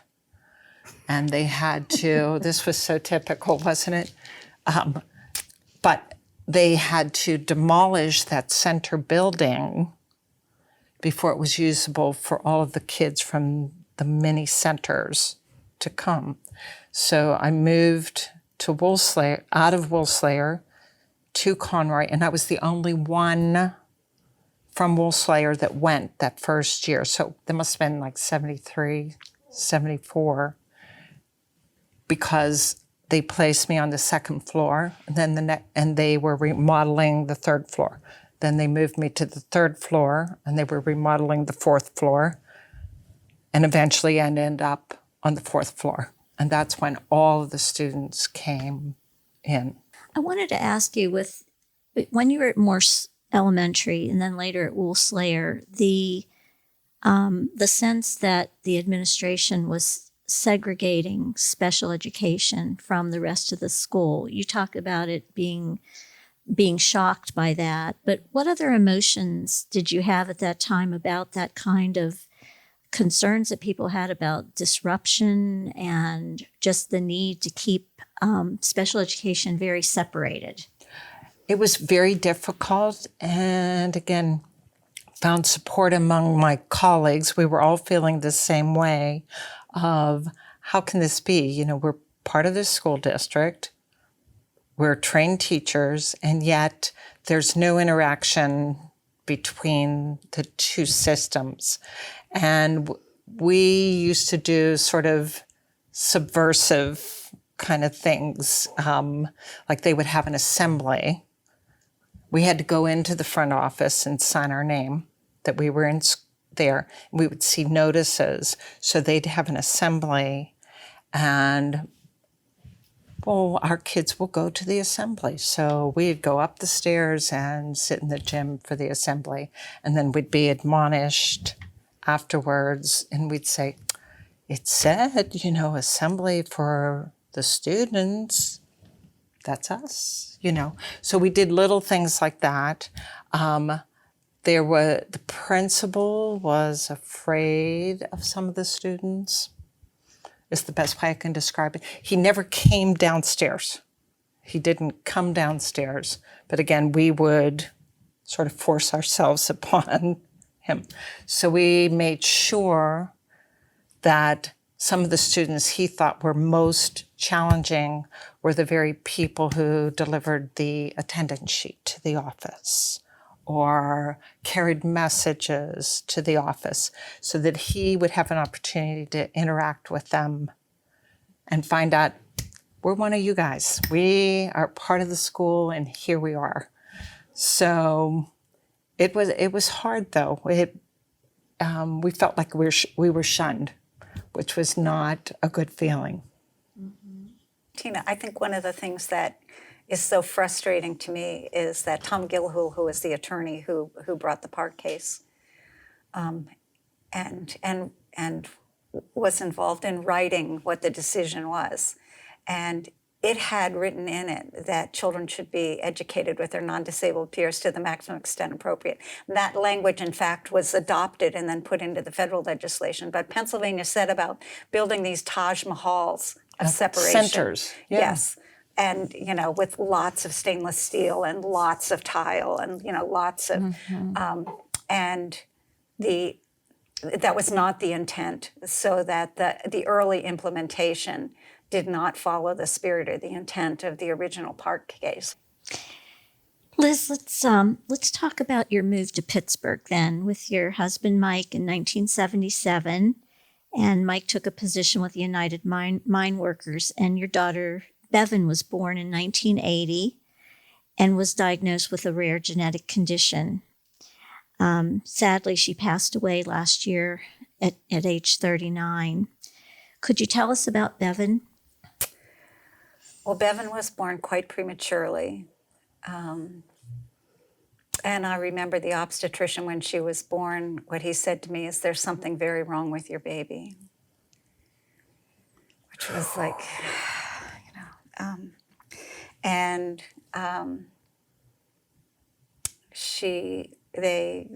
And they had to, this was so typical, wasn't it? But they had to demolish that center building before it was usable for all of the kids from the mini centers to come. So I moved to Woolslayer, out of Woolslayer to Conroy, and I was the only one from Woolslayer that went that first year. So there must have been like 73, 74, because they placed me on the second floor, and then and they were remodeling the third floor. Then they moved me to the third floor, and they were remodeling the fourth floor, and eventually I ended up on the fourth floor. And that's when all of the students came in. I wanted to ask you, when you were at Morse Elementary and then later at Woolslayer, the sense that the administration was segregating special education from the rest of the school. You talk about it being shocked by that, but what other emotions did you have at that time about that kind of concerns that people had about disruption and just the need to keep special education very separated? It was very difficult, and again, found support among my colleagues. We were all feeling the same way of, how can this be? You know, we're part of the school district, we're trained teachers, and yet there's no interaction between the two systems. And we used to do sort of subversive kind of things, like they would have an assembly. We had to go into the front office and sign our name that we were in there. We would see notices. So they'd have an assembly, and, well, our kids will go to the assembly. So we'd go up the stairs and sit in the gym for the assembly. And then we'd be admonished afterwards, and we'd say, it said, you know, assembly for the students. That's us, you know. So we did little things like that. The principal was afraid of some of the students. Is the best way I can describe it. He never came downstairs. He didn't come downstairs. But again, we would sort of force ourselves upon him. So we made sure that some of the students he thought were most challenging were the very people who delivered the attendance sheet to the office or carried messages to the office, so that he would have an opportunity to interact with them and find out, we're one of you guys. We are part of the school, and here we are. So it was hard, though. We felt like we were shunned, which was not a good feeling. Mm-hmm. Tina, I think one of the things that is so frustrating to me is that Tom Gilhul, who was the attorney who brought the Park case, and was involved in writing what the decision was, and it had written in it that children should be educated with their non-disabled peers to the maximum extent appropriate. That language, in fact, was adopted and then put into the federal legislation. But Pennsylvania said about building these Taj Mahals of separation. Centers. Yeah. Yes. And, you know, with lots of stainless steel and lots of tile and, you know, lots of, that was not the intent, so that the early implementation did not follow the spirit or the intent of the original Park case. Liz, let's talk about your move to Pittsburgh then, with your husband Mike in 1977, and Mike took a position with the United Mine Workers, and your daughter Bevan was born in 1980 and was diagnosed with a rare genetic condition. Sadly, she passed away last year at age 39. Could you tell us about Bevan? Well, Bevan was born quite prematurely. And I remember the obstetrician when she was born, what he said to me is, "There's something very wrong with your baby." Which was like, and they,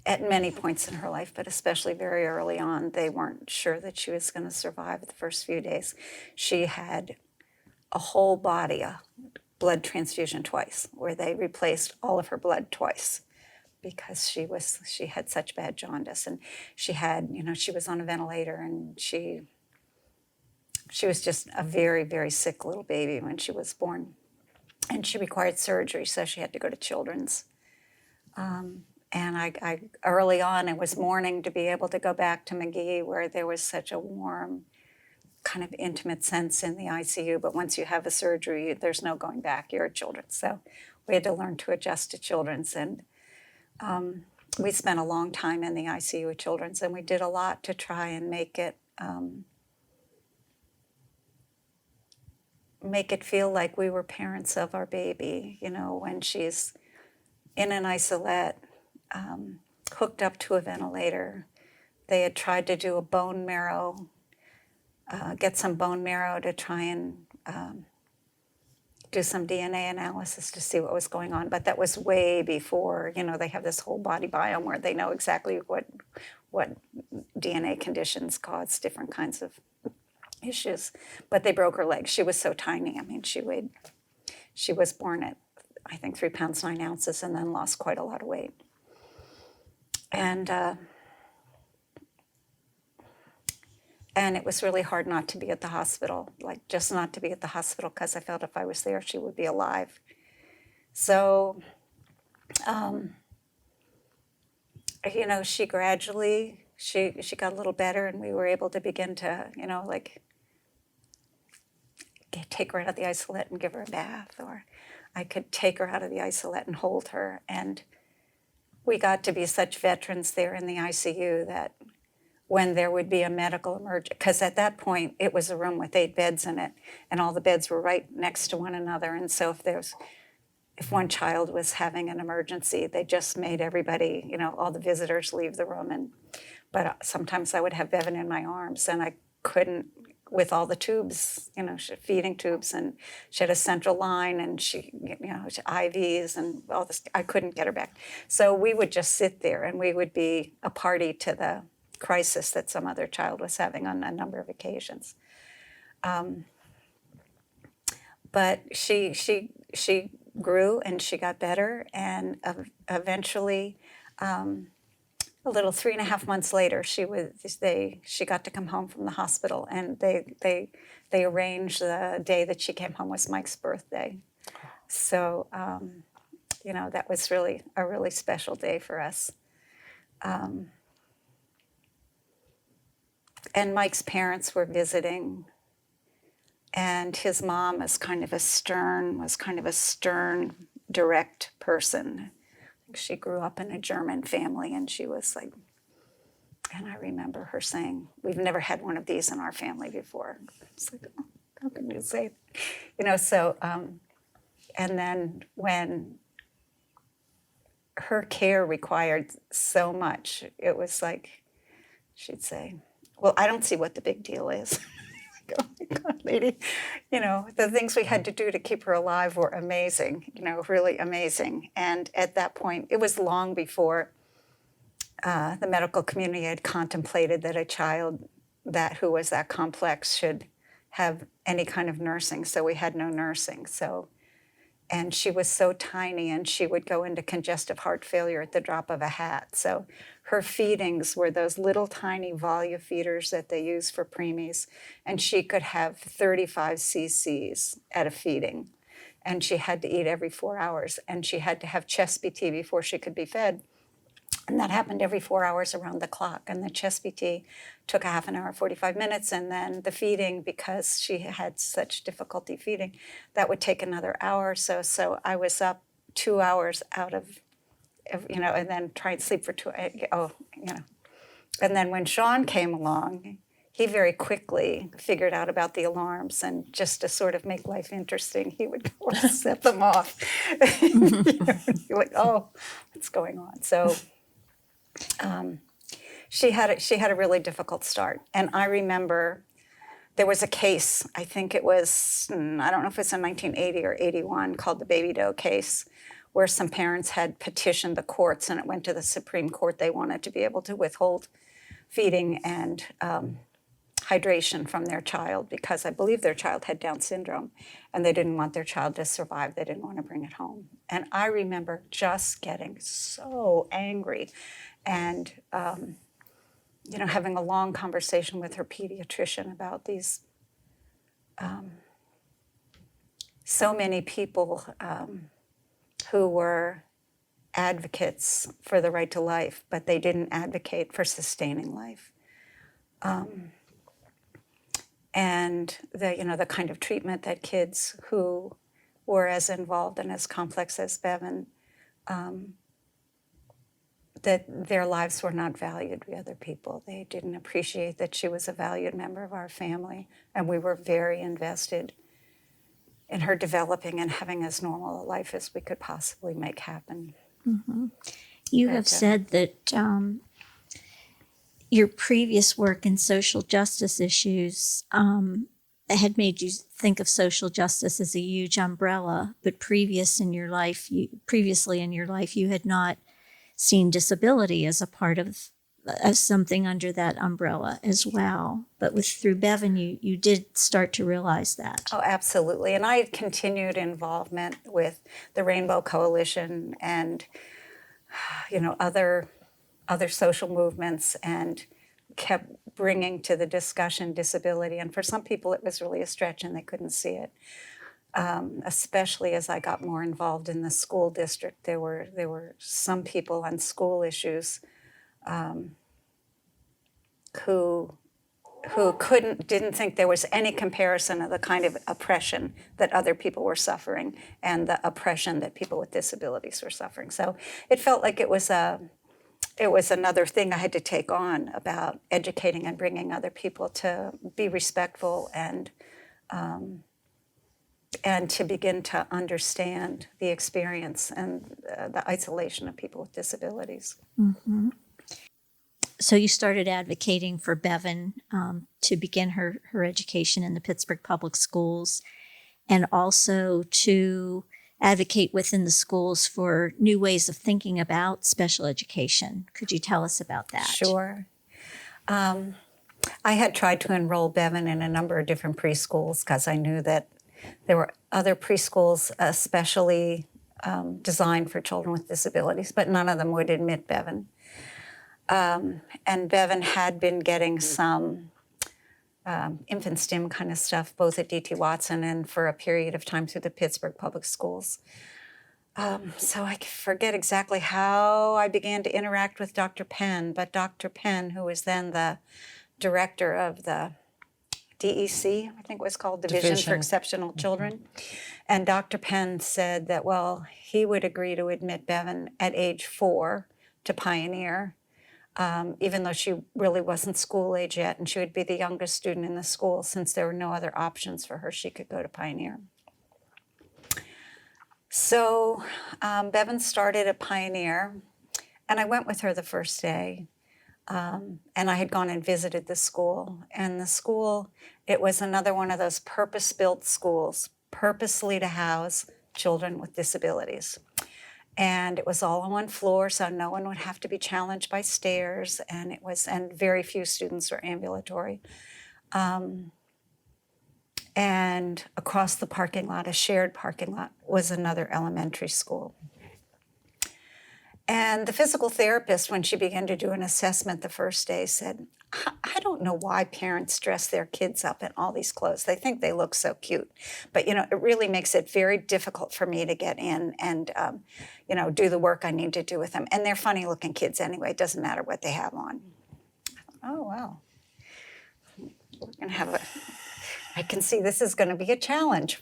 at many points in her life, but especially very early on, they weren't sure that she was going to survive the first few days. She had a whole body, a blood transfusion twice, where they replaced all of her blood twice because she had such bad jaundice, and she was on a ventilator, and she was just a very, very sick little baby when she was born, and she required surgery, so she had to go to Children's. And I early on, I was mourning to be able to go back to McGee, where there was such a warm, kind of intimate sense in the ICU. But once you have a surgery, there's no going back. You're at Children's. So we had to learn to adjust to Children's. And we spent a long time in the ICU at Children's, and we did a lot to try and make it feel like we were parents of our baby, when she's in an isolette, hooked up to a ventilator. They had tried to do a bone marrow, get some bone marrow to try and do some DNA analysis to see what was going on. But that was way before, they have this whole body biome where they know exactly what DNA conditions cause different kinds of issues. But they broke her leg. She was so tiny. I mean, she was born at, I think, 3 pounds 9 ounces, and then lost quite a lot of weight. And it was really hard not to be at the hospital, like just not to be at the hospital, because I felt if I was there, she would be alive. So, she gradually, she got a little better, and we were able to begin to, take her out of the isolette and give her a bath, or I could take her out of the isolette and hold her. And we got to be such veterans there in the ICU that when there would be a medical emergency, because at that point it was a room with 8 beds in it, and all the beds were right next to one another. And so if one child was having an emergency, they just made everybody, all the visitors leave the room. But sometimes I would have Bevan in my arms, and I couldn't, with all the tubes, feeding tubes, and she had a central line, and she IVs and all this. I couldn't get her back. So we would just sit there, and we would be a party to the crisis that some other child was having on a number of occasions. But she grew, and she got better, and eventually, a little 3.5 months later, she got to come home from the hospital, and they arranged the day that she came home was Mike's birthday. So that was really a really special day for us. And Mike's parents were visiting, and his mom was kind of a stern, direct person. She grew up in a German family, and she was like, and I remember her saying, "We've never had one of these in our family before." It's like, oh, how can you say that? So, and then when her care required so much, it was like, she'd say, "Well, I don't see what the big deal is." Oh my God, lady, the things we had to do to keep her alive were amazing, really amazing. And at that point, it was long before the medical community had contemplated that a child who was that complex should have any kind of nursing. So we had no nursing. And she was so tiny, and she would go into congestive heart failure at the drop of a hat. So her feedings were those little tiny Volua feeders that they use for preemies, and she could have 35 cc's at a feeding. And she had to eat every 4 hours, and she had to have chest BT before she could be fed. And that happened every 4 hours around the clock. And the chest BT took a half an hour, 45 minutes. And then the feeding, because she had such difficulty feeding, that would take another hour or so. So I was up 2 hours out of, and then trying to sleep for 2, And then when Sean came along, he very quickly figured out about the alarms, and just to sort of make life interesting, he would go and set them off. You're like, oh, what's going on? So she had a really difficult start. And I remember there was a case, I think it was, I don't know if it's in 1980 or 81, called the Baby Doe case, where some parents had petitioned the courts, and it went to the Supreme Court. They wanted to be able to withhold feeding and hydration from their child because I believe their child had Down syndrome, and they didn't want their child to survive. They didn't want to bring it home. And I remember just getting so angry and having a long conversation with her pediatrician about these so many people who were advocates for the right to life, but they didn't advocate for sustaining life. And the kind of treatment that kids who were as involved and as complex as Bevan, that their lives were not valued by other people. They didn't appreciate that she was a valued member of our family, and we were very invested in her developing and having as normal a life as we could possibly make happen. Mm-hmm. You have said that your previous work in social justice issues had made you think of social justice as a huge umbrella, but previously in your life, you had not seen disability as a part of as something under that umbrella as well. But through Bevan, you did start to realize that. Oh, absolutely. And I had continued involvement with the Rainbow Coalition and other social movements, and kept bringing to the discussion disability. And for some people, it was really a stretch and they couldn't see it. Especially as I got more involved in the school district, there were some people on school issues who didn't think there was any comparison of the kind of oppression that other people were suffering and the oppression that people with disabilities were suffering. So it felt like it was another thing I had to take on about educating and bringing other people to be respectful and to begin to understand the experience and the isolation of people with disabilities. Mm-hmm. So you started advocating for Bevan to begin her education in the Pittsburgh Public Schools, and also to advocate within the schools for new ways of thinking about special education. Could you tell us about that? Sure. I had tried to enroll Bevan in a number of different preschools because I knew that there were other preschools especially designed for children with disabilities, but none of them would admit Bevan. And Bevan had been getting some infant STEM kind of stuff, both at D.T. Watson and for a period of time through the Pittsburgh Public Schools. So I forget exactly how I began to interact with Dr. Penn, but Dr. Penn, who was then the director of the DEC, I think it was called, Division for Exceptional Children. And Dr. Penn said that, well, he would agree to admit Bevan at age 4 to Pioneer, even though she really wasn't school age yet, and she would be the youngest student in the school. Since there were no other options for her, she could go to Pioneer. So Bevan started at Pioneer, and I went with her the first day. And I had gone and visited the school. And the school, it was another one of those purpose-built schools, purposely to house children with disabilities. And it was all on one floor, so no one would have to be challenged by stairs. And very few students were ambulatory. And across the parking lot, a shared parking lot, was another elementary school. And the physical therapist, when she began to do an assessment the first day, said, I don't know why parents dress their kids up in all these clothes. They think they look so cute. But, it really makes it very difficult for me to get in and, do the work I need to do with them. And they're funny-looking kids anyway. It doesn't matter what they have on. Oh, wow. We're going to have I can see this is going to be a challenge.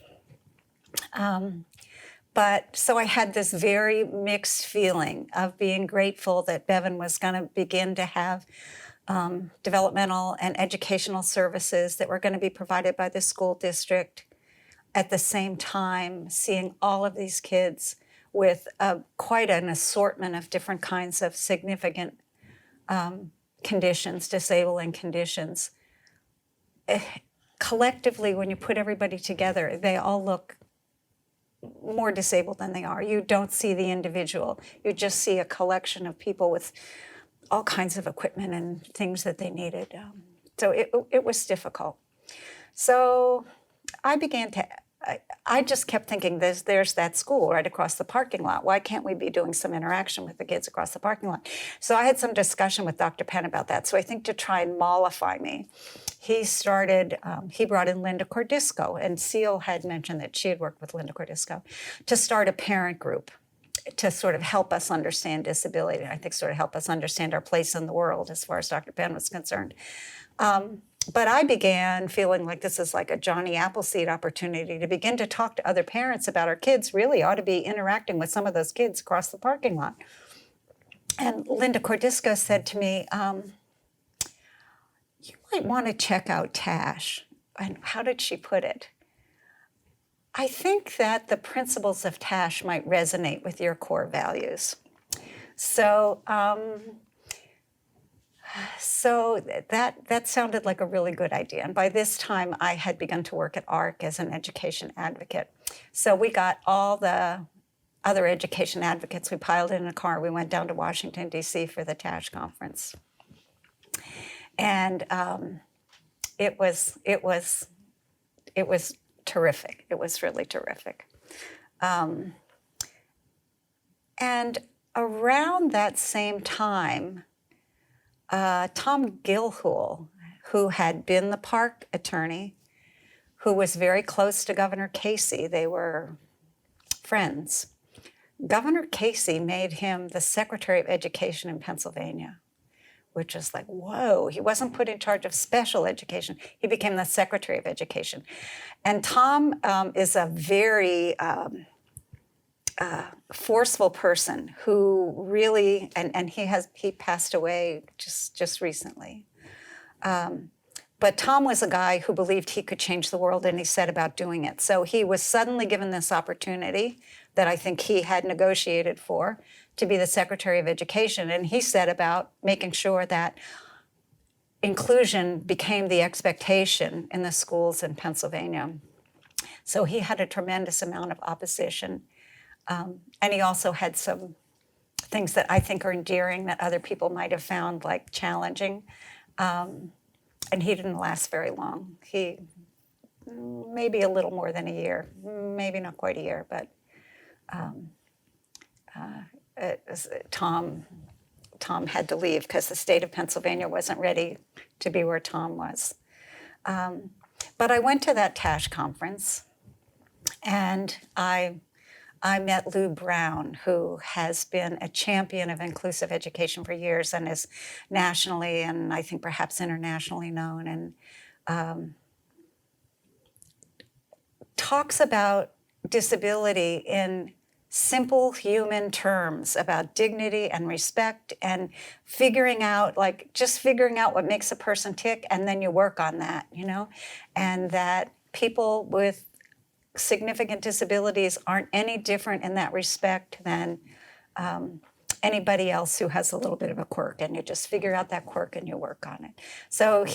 But so I had this very mixed feeling of being grateful that Bevan was going to begin to have developmental and educational services that were going to be provided by the school district. At the same time, seeing all of these kids with quite an assortment of different kinds of significant conditions, disabling conditions. Collectively, when you put everybody together, they all look more disabled than they are. You don't see the individual. You just see a collection of people with all kinds of equipment and things that they needed. So it was difficult. So I just kept thinking, there's that school right across the parking lot. Why can't we be doing some interaction with the kids across the parking lot? So I had some discussion with Dr. Penn about that. So I think to try and mollify me, he brought in Linda Cordisco, and Ceil had mentioned that she had worked with Linda Cordisco, to start a parent group to sort of help us understand disability, and I think sort of help us understand our place in the world as far as Dr. Penn was concerned. But I began feeling like this is like a Johnny Appleseed opportunity to begin to talk to other parents about our kids really ought to be interacting with some of those kids across the parking lot. And Linda Cordisco said to me, you might want to check out Tash. And how did she put it? I think that the principles of Tash might resonate with your core values. So that sounded like a really good idea. And by this time, I had begun to work at ARC as an education advocate. So we got all the other education advocates. We piled in a car. We went down to Washington, D.C. for the TASH conference. And it was terrific. It was really terrific. And around that same time, Tom Gilhool, who had been the park attorney, who was very close to Governor Casey, they were friends. Governor Casey made him the Secretary of Education in Pennsylvania, which is like, whoa, he wasn't put in charge of special education. He became the Secretary of Education. And Tom is a very forceful person who really, and he passed away just recently. But Tom was a guy who believed he could change the world, and he set about doing it. So he was suddenly given this opportunity that I think he had negotiated for, to be the Secretary of Education. And he set about making sure that inclusion became the expectation in the schools in Pennsylvania. So he had a tremendous amount of opposition. And he also had some things that I think are endearing that other people might have found like challenging. And he didn't last very long. He, maybe a little more than a year, maybe not quite a year, but Tom had to leave because the state of Pennsylvania wasn't ready to be where Tom was. But I went to that TASH conference, and I met Lou Brown, who has been a champion of inclusive education for years and is nationally and I think perhaps internationally known, and talks about disability in simple human terms about dignity and respect and figuring out what makes a person tick, and then you work on that, and that people with significant disabilities aren't any different in that respect than anybody else who has a little bit of a quirk, and you just figure out that quirk and you work on it. So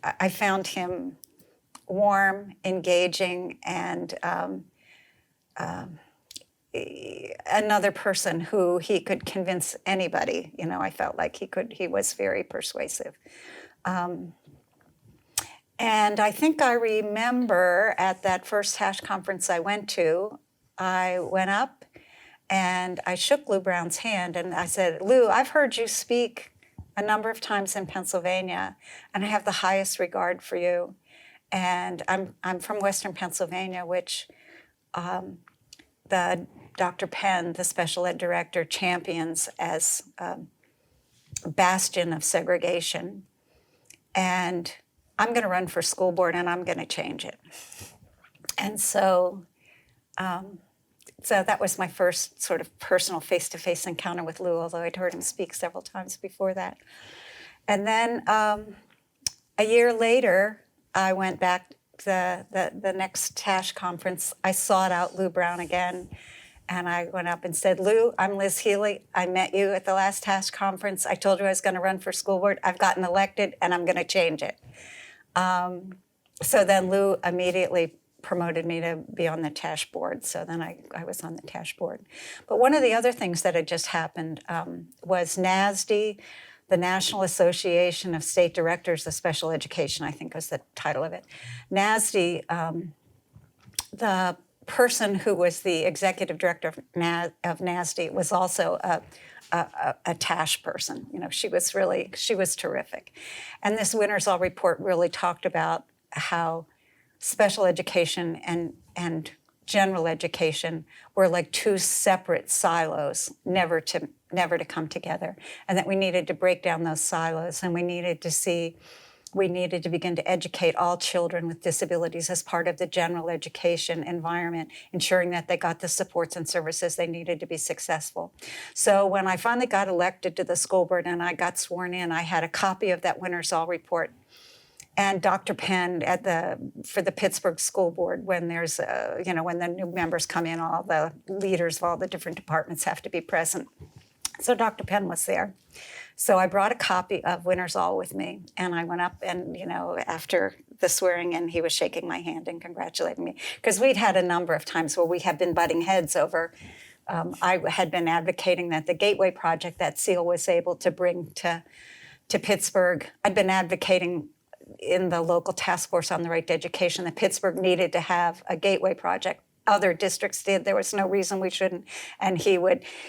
I found him warm, engaging, and another person who he could convince anybody. I felt like he was very persuasive. And I think I remember at that first TASH conference I went to, I went up and I shook Lou Brown's hand and I said, Lou, I've heard you speak a number of times in Pennsylvania, and I have the highest regard for you. And I'm from Western Pennsylvania, which the Dr. Penn, the special ed director, champions as a bastion of segregation. And I'm going to run for school board, and I'm going to change it. And so So that was my first sort of personal face-to-face encounter with Lou, although I'd heard him speak several times before that. And then a year later, I went back the next TASH conference. I sought out Lou Brown again, and I went up and said, Lou, I'm Liz Healey. I met you at the last TASH conference. I told you I was going to run for school board. I've gotten elected, and I'm going to change it. So then Lou immediately promoted me to be on the TASH board. So then I was on the TASH board. But one of the other things that had just happened was NASD, the National Association of State Directors of Special Education, I think was the title of it. NASD, the person who was the executive director of NASD was also a TASH person. You know, she was terrific. And this Winners All report really talked about how special education and general education were like two separate silos, never to come together, and that we needed to break down those silos, and we needed to begin to educate all children with disabilities as part of the general education environment, ensuring that they got the supports and services they needed to be successful. So when I finally got elected to the school board and I got sworn in, I had a copy of that Winners All report. And Dr. Penn for the Pittsburgh School Board, when there's when the new members come in, all the leaders of all the different departments have to be present. So Dr. Penn was there. So I brought a copy of Winners All with me, and I went up and, after the swearing in, he was shaking my hand and congratulating me. Because we'd had a number of times where we had been butting heads over, I had been advocating that the Gateway Project that Ceil was able to bring to Pittsburgh, I'd been advocating in the local task force on the right to education that Pittsburgh needed to have a Gateway Project. Other districts did. There was no reason we shouldn't. And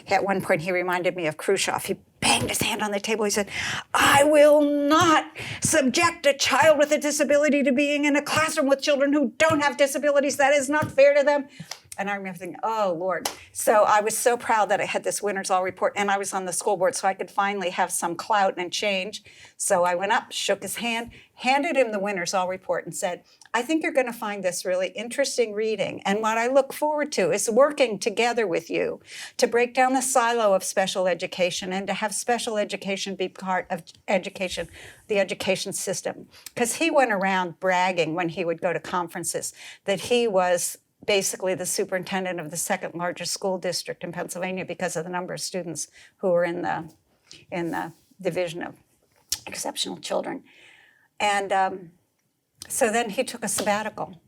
at one point, he reminded me of Khrushchev. He banged his hand on the table. He said, I will not subject a child with a disability to being in a classroom with children who don't have disabilities. That is not fair to them. And I remember thinking, oh, Lord. So I was so proud that I had this Winners All report, and I was on the school board, so I could finally have some clout and change. So I went up, shook his hand, handed him the Winners All report, and said, I think you're going to find this really interesting reading. And what I look forward to is working together with you to break down the silo of special education and to have special education be part of education, the education system. Because he went around bragging when he would go to conferences that he was basically the superintendent of the second largest school district in Pennsylvania because of the number of students who were in the division of exceptional children. And so then he took a sabbatical.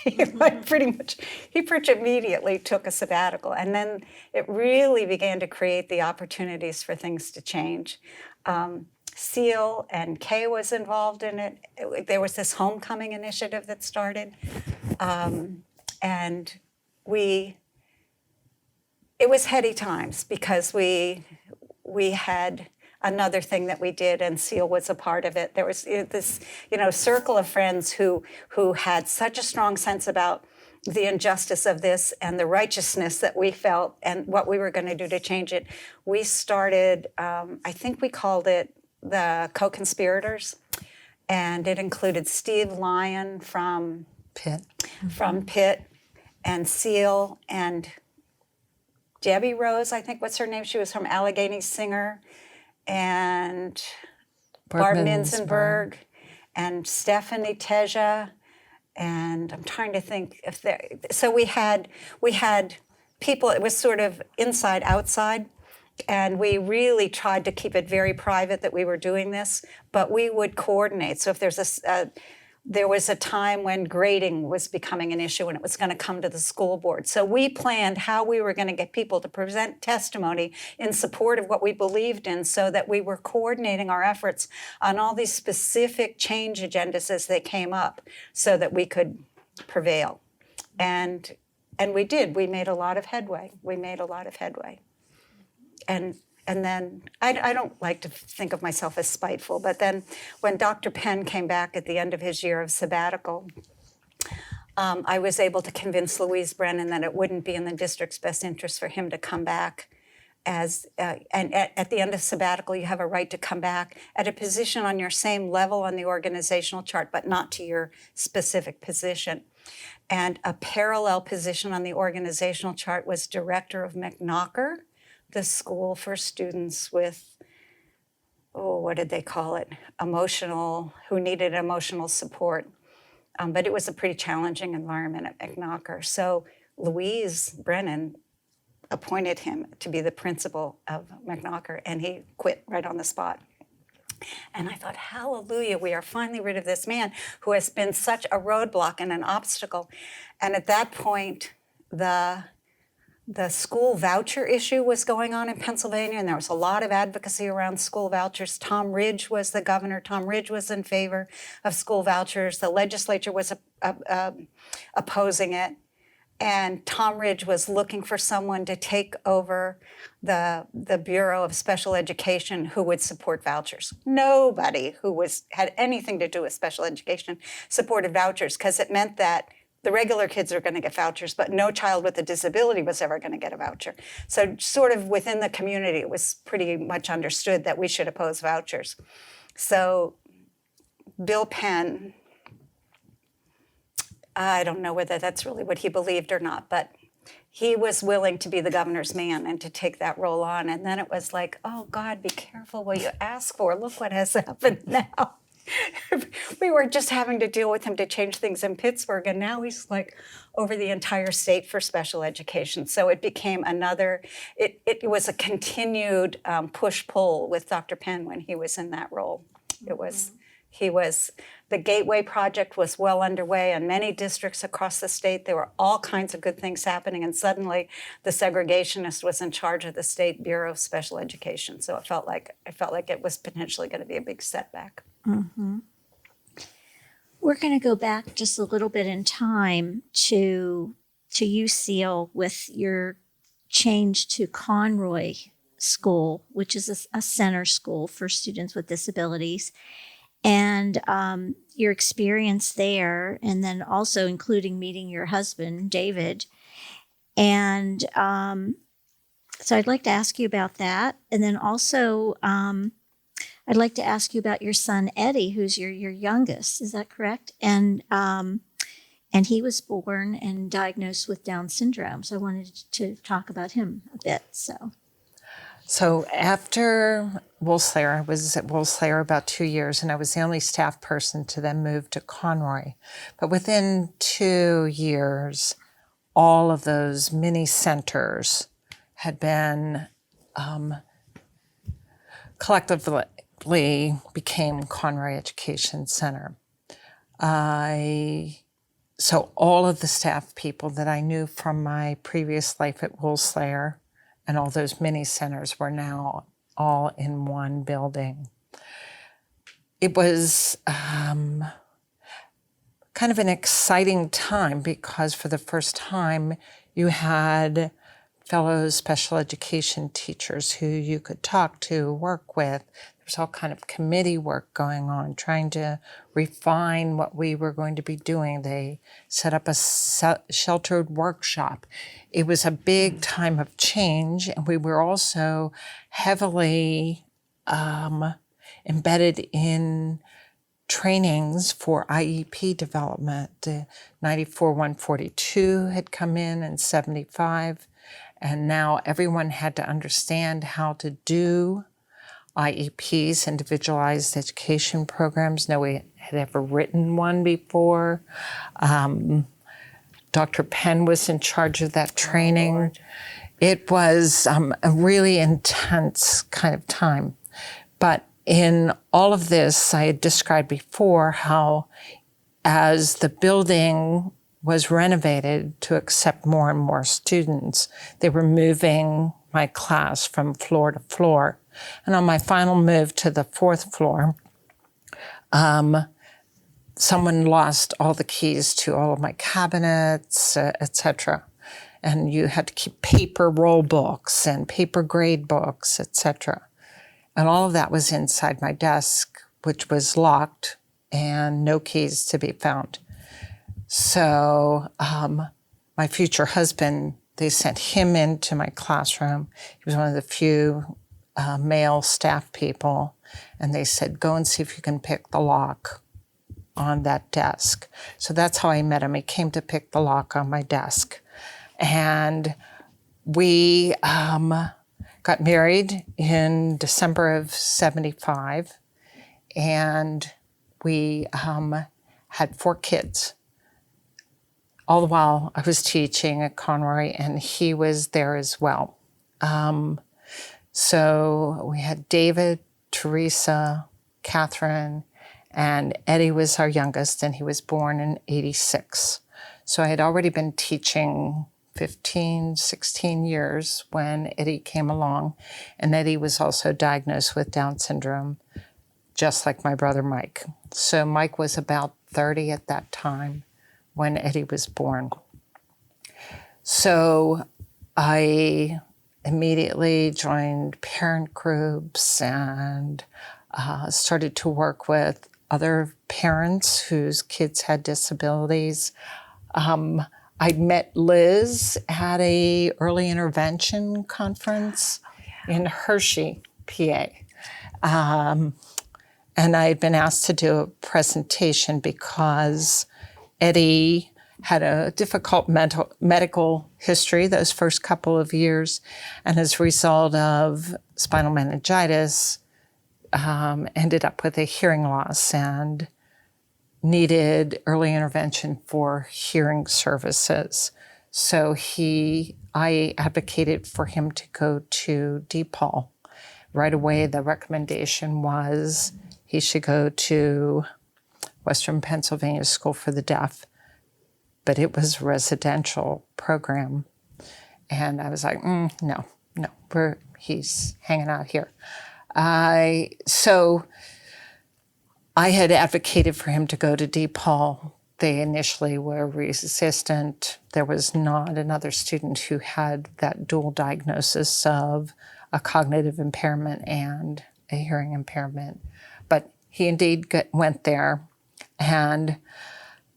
He pretty immediately took a sabbatical. And then it really began to create the opportunities for things to change. Ceil and Kay was involved in it. There was this homecoming initiative that started. And it was heady times because we had another thing that we did, and Ceil was a part of it. There was this, circle of friends who had such a strong sense about the injustice of this and the righteousness that we felt and what we were going to do to change it. We started, I think we called it the Co-Conspirators, and it included Steve Lyon from Pitt, and Ceil, and Debbie Rose, I think, what's her name? She was from Allegheny Singer, and Barb Minzenberg, and Stephanie Teja, and I'm trying to think if there. So we had people. It was sort of inside outside, and we really tried to keep it very private that we were doing this, but we would coordinate. So if there was a time when grading was becoming an issue and it was going to come to the school board. So we planned how we were going to get people to present testimony in support of what we believed in so that we were coordinating our efforts on all these specific change agendas as they came up so that we could prevail. And we did. We made a lot of headway. And then, I don't like to think of myself as spiteful, but then when Dr. Penn came back at the end of his year of sabbatical, I was able to convince Louise Brennan that it wouldn't be in the district's best interest for him to come back and at the end of sabbatical, you have a right to come back at a position on your same level on the organizational chart, but not to your specific position. And a parallel position on the organizational chart was director of McKnocker, the school for students with, what did they call it? Who needed emotional support. But it was a pretty challenging environment at McKnocker. So Louise Brennan appointed him to be the principal of McKnocker, and he quit right on the spot. And I thought, hallelujah, we are finally rid of this man who has been such a roadblock and an obstacle. And at that point, the school voucher issue was going on in Pennsylvania, and there was a lot of advocacy around school vouchers. Tom Ridge was the governor. Tom Ridge was in favor of school vouchers. The legislature was opposing it. And Tom Ridge was looking for someone to take over the Bureau of Special Education who would support vouchers. Nobody who had anything to do with special education supported vouchers, because it meant that the regular kids are going to get vouchers, but no child with a disability was ever going to get a voucher. So sort of within the community, it was pretty much understood that we should oppose vouchers. So Bill Penn, I don't know whether that's really what he believed or not, but he was willing to be the governor's man and to take that role on. And then it was like, oh God, be careful what you ask for. Look what has happened now. We were just having to deal with him to change things in Pittsburgh, and now he's like over the entire state for special education. So it became it was a continued push-pull with Dr. Penn when he was in that role. The Gateway Project was well underway in many districts across the state. There were all kinds of good things happening, and suddenly the segregationist was in charge of the State Bureau of Special Education. So it felt like it was potentially going to be a big setback. Mm-hmm. We're going to go back just a little bit in time to you, Ceil, with your change to Conroy School, which is a center school for students with disabilities, and your experience there, and then also including meeting your husband, David. And so I'd like to ask you about that. And then also I'd like to ask you about your son, Eddie, who's your youngest. Is that correct? And he was born and diagnosed with Down syndrome. So I wanted to talk about him a bit. So after Woolslayer, I was at Woolslayer about 2 years, and I was the only staff person to then move to Conroy. But within 2 years, all of those mini centers had been collectively became Conroy Education Center. So all of the staff people that I knew from my previous life at Woolslayer and all those mini centers were now all in one building. It was kind of an exciting time because for the first time you had fellow special education teachers who you could talk to, work with. There's all kind of committee work going on, trying to refine what we were going to be doing. They set up a sheltered workshop. It was a big time of change, and we were also heavily embedded in trainings for IEP development. 94-142 had come in 75, and now everyone had to understand how to do IEPs, individualized education programs. No one had ever written one before. Dr. Penn was in charge of that training. It was a really intense kind of time. But in all of this, I had described before how as the building was renovated to accept more and more students, they were moving my class from floor to floor. And on my final move to the 4th floor, someone lost all the keys to all of my cabinets, etc. And you had to keep paper roll books and paper grade books, etc. And all of that was inside my desk, which was locked and no keys to be found. So my future husband, they sent him into my classroom. He was one of the few male staff people, and they said, go and see if you can pick the lock on that desk. So that's how I met him. He came to pick the lock on my desk. And we got married in December of 75. And we had 4 kids. All the while I was teaching at Conroy, and he was there as well. So we had David, Teresa, Catherine, and Eddie was our youngest, and he was born in 86. So I had already been teaching 15, 16 years when Eddie came along, and Eddie was also diagnosed with Down syndrome, just like my brother Mike. So Mike was about 30 at that time when Eddie was born. So I immediately joined parent groups and started to work with other parents whose kids had disabilities. I met Liz at a early intervention conference in Hershey, PA. And I had been asked to do a presentation because Eddie had a difficult medical history those first couple of years, and as a result of spinal meningitis, ended up with a hearing loss and needed early intervention for hearing services. So I advocated for him to go to DePaul. Right away, the recommendation was he should go to Western Pennsylvania School for the Deaf, but it was a residential program. And I was like, no, he's hanging out here. So I had advocated for him to go to DePaul. They initially were resistant. There was not another student who had that dual diagnosis of a cognitive impairment and a hearing impairment. But he indeed went there. And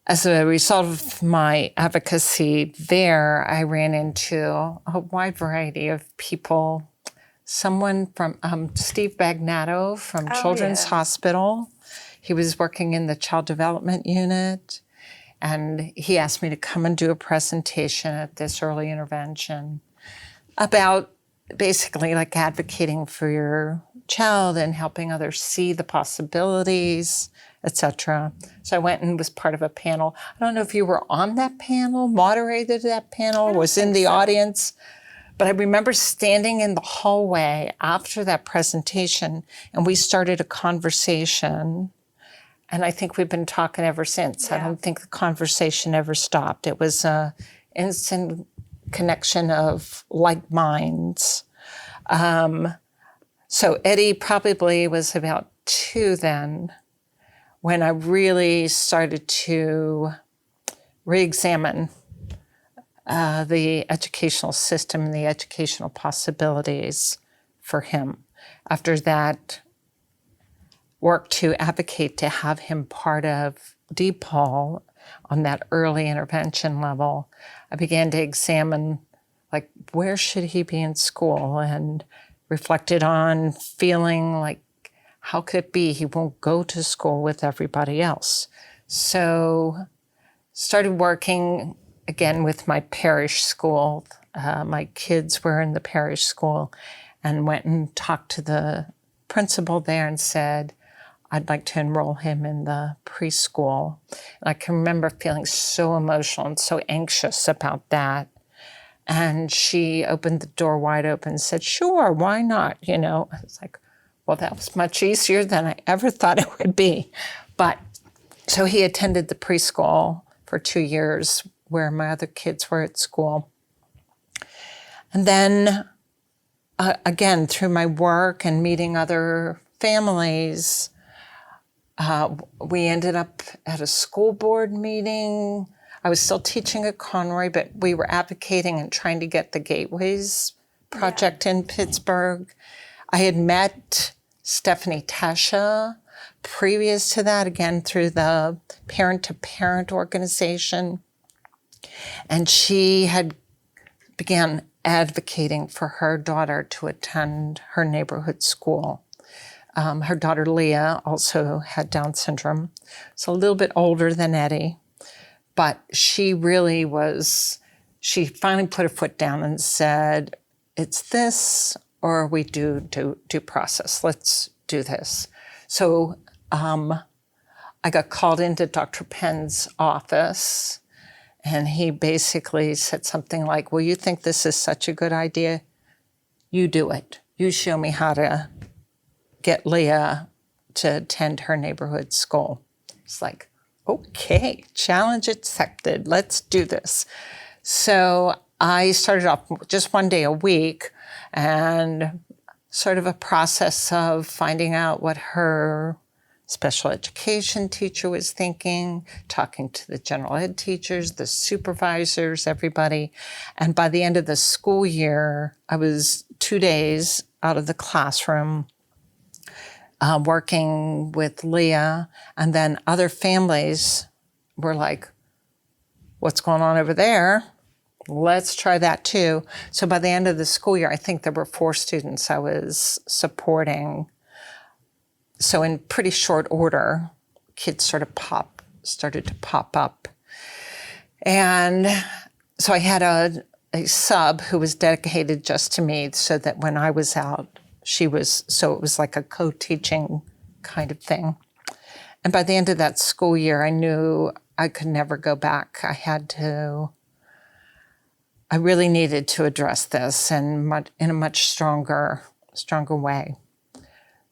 as a result of my advocacy there, I ran into a wide variety of people. Someone from Steve Bagnato from Children's Hospital. He was working in the child development unit, and he asked me to come and do a presentation at this early intervention about basically like advocating for your child and helping others see the possibilities, etc. So I went and was part of a panel. I don't know if you were on that panel, moderated that panel, was in the audience, but I remember standing in the hallway after that presentation, and we started a conversation, and I think we've been talking ever since. Yeah. I don't think the conversation ever stopped. It was an instant connection of like minds. So Eddie probably was about 2 then when I really started to re-examine the educational system and the educational possibilities for him. After that, work to advocate to have him part of DePaul on that early intervention level, I began to examine, like, where should he be in school, and reflected on feeling like, how could it be he won't go to school with everybody else? So started working again with my parish school. My kids were in the parish school, and went and talked to the principal there and said, I'd like to enroll him in the preschool. And I can remember feeling so emotional and so anxious about that. And she opened the door wide open and said, sure, why not? You know, I was like, well, that was much easier than I ever thought it would be. But so he attended the preschool for 2 years where my other kids were at school. And then again, through my work and meeting other families, we ended up at a school board meeting. I was still teaching at Conroy, but we were advocating and trying to get the Gateways project in Pittsburgh. I had met Stephanie Tasha previous to that, again, through the parent-to-parent organization. And she had began advocating for her daughter to attend her neighborhood school. Her daughter Leah also had Down syndrome, so a little bit older than Eddie. But she really was, she finally put her foot down and said, it's this or we do due process. Let's do this. So I got called into Dr. Penn's office, and he basically said something like, well, you think this is such a good idea? You do it. You show me how to get Leah to attend her neighborhood school. It's like, okay, challenge accepted. Let's do this. So I started off just one day a week, and sort of a process of finding out what her special education teacher was thinking, talking to the general ed teachers, the supervisors, everybody. And by the end of the school year, I was 2 days out of the classroom working with Leah, and then other families were like, what's going on over there? Let's try that too. So by the end of the school year, I think there were 4 students I was supporting. So in pretty short order, kids started to pop up. And so I had a sub who was dedicated just to me, so that when I was out, so it was like a co-teaching kind of thing. And by the end of that school year, I knew I could never go back. I really needed to address this in a much stronger way.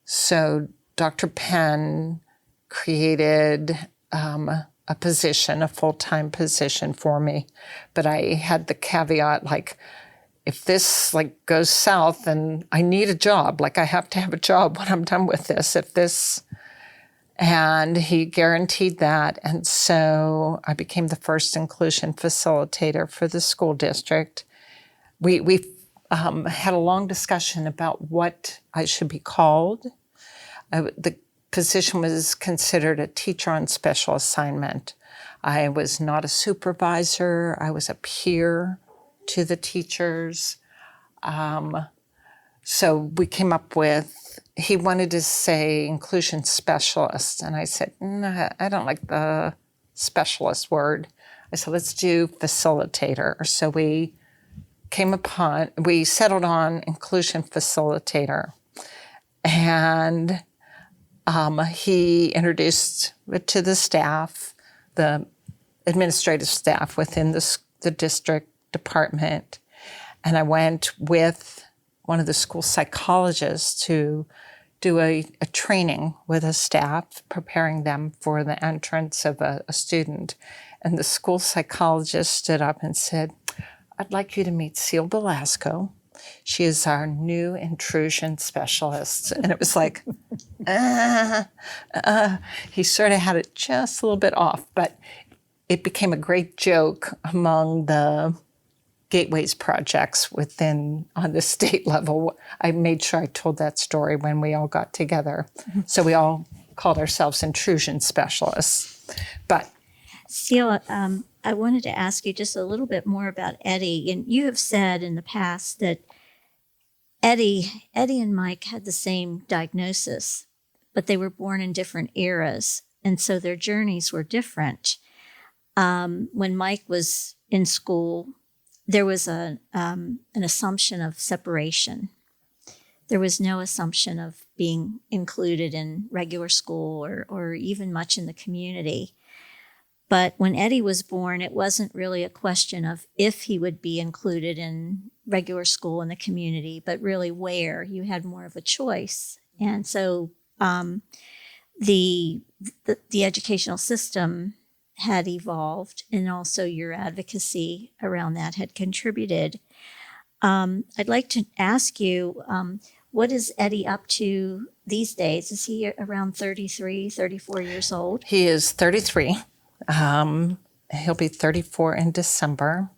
So Dr. Penn created a position, a full-time position for me, but I had the caveat, like, if this goes south, then I need a job. I have to have a job when I'm done with this. And he guaranteed that. And so I became the first inclusion facilitator for the school district. We had a long discussion about what I should be called. The position was considered a teacher on special assignment. I was not a supervisor. I was a peer to the teachers. So we came up with, he wanted to say inclusion specialist. And I said, no, I don't like the specialist word. I said, let's do facilitator. So we settled on inclusion facilitator. And he introduced it to the staff, the administrative staff within the district department. And I went with one of the school psychologists to do a training with a staff, preparing them for the entrance of a student. And the school psychologist stood up and said, I'd like you to meet Ceil Belasco. She is our new intrusion specialist. And it was like, he sort of had it just a little bit off, but it became a great joke among the Gateways projects on the state level. I made sure I told that story when we all got together. So we all called ourselves intrusion specialists. But Ceil, I wanted to ask you just a little bit more about Eddie. And you have said in the past that Eddie and Mike had the same diagnosis, but they were born in different eras. And so their journeys were different. When Mike was in school, there was an assumption of separation. There was no assumption of being included in regular school or even much in the community. But when Eddie was born, it wasn't really a question of if he would be included in regular school in the community, but really where. You had more of a choice. And so the educational system had evolved, and also your advocacy around that had contributed. I'd like to ask you, what is Eddie up to these days? Is he around 33, 34 years old? He is 33. He'll be 34 in December.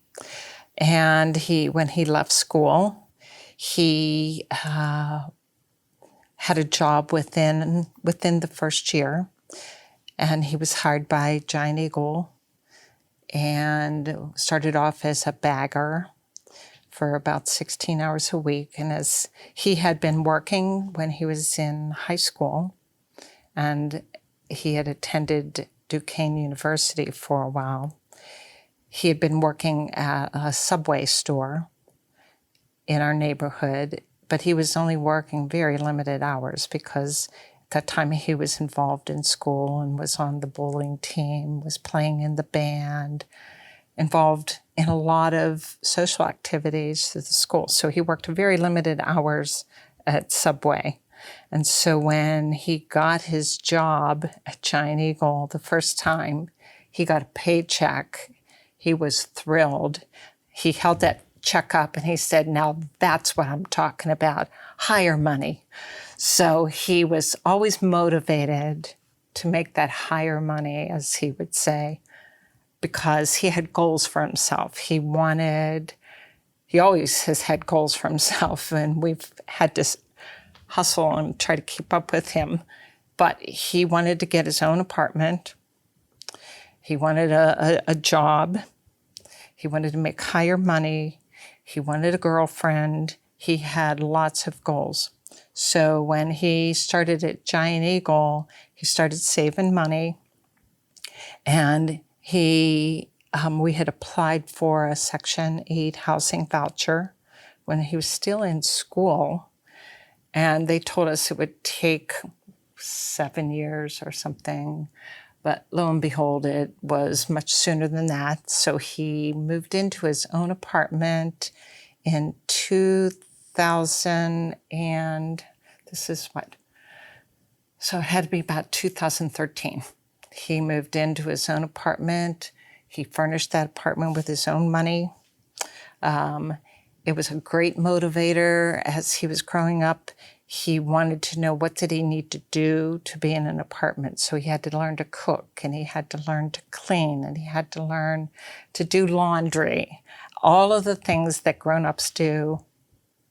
And when he left school, he had a job within the first year. And he was hired by Giant Eagle and started off as a bagger for about 16 hours a week. And as he had been working when he was in high school, and he had attended Duquesne University for a while, he had been working at a Subway store in our neighborhood, but he was only working very limited hours because at that time he was involved in school and was on the bowling team, was playing in the band, involved in a lot of social activities through the school. So he worked very limited hours at Subway. And so when he got his job at Giant Eagle the first time, he got a paycheck. He was thrilled. He held that check up and he said, now that's what I'm talking about, higher money. So he was always motivated to make that higher money, as he would say, because he had goals for himself. He always has had goals for himself, and we've had to hustle and try to keep up with him. But he wanted to get his own apartment. He wanted a job. He wanted to make higher money. He wanted a girlfriend. He had lots of goals. So when he started at Giant Eagle, he started saving money. And we had applied for a Section 8 housing voucher when he was still in school. And they told us it would take 7 years or something. But lo and behold, it was much sooner than that. So he moved into his own apartment in 2000, and this is what? So it had to be about 2013. He moved into his own apartment. He furnished that apartment with his own money. It was a great motivator as he was growing up. He wanted to know what did he need to do to be in an apartment. So he had to learn to cook, and he had to learn to clean, and he had to learn to do laundry. All of the things that grown-ups do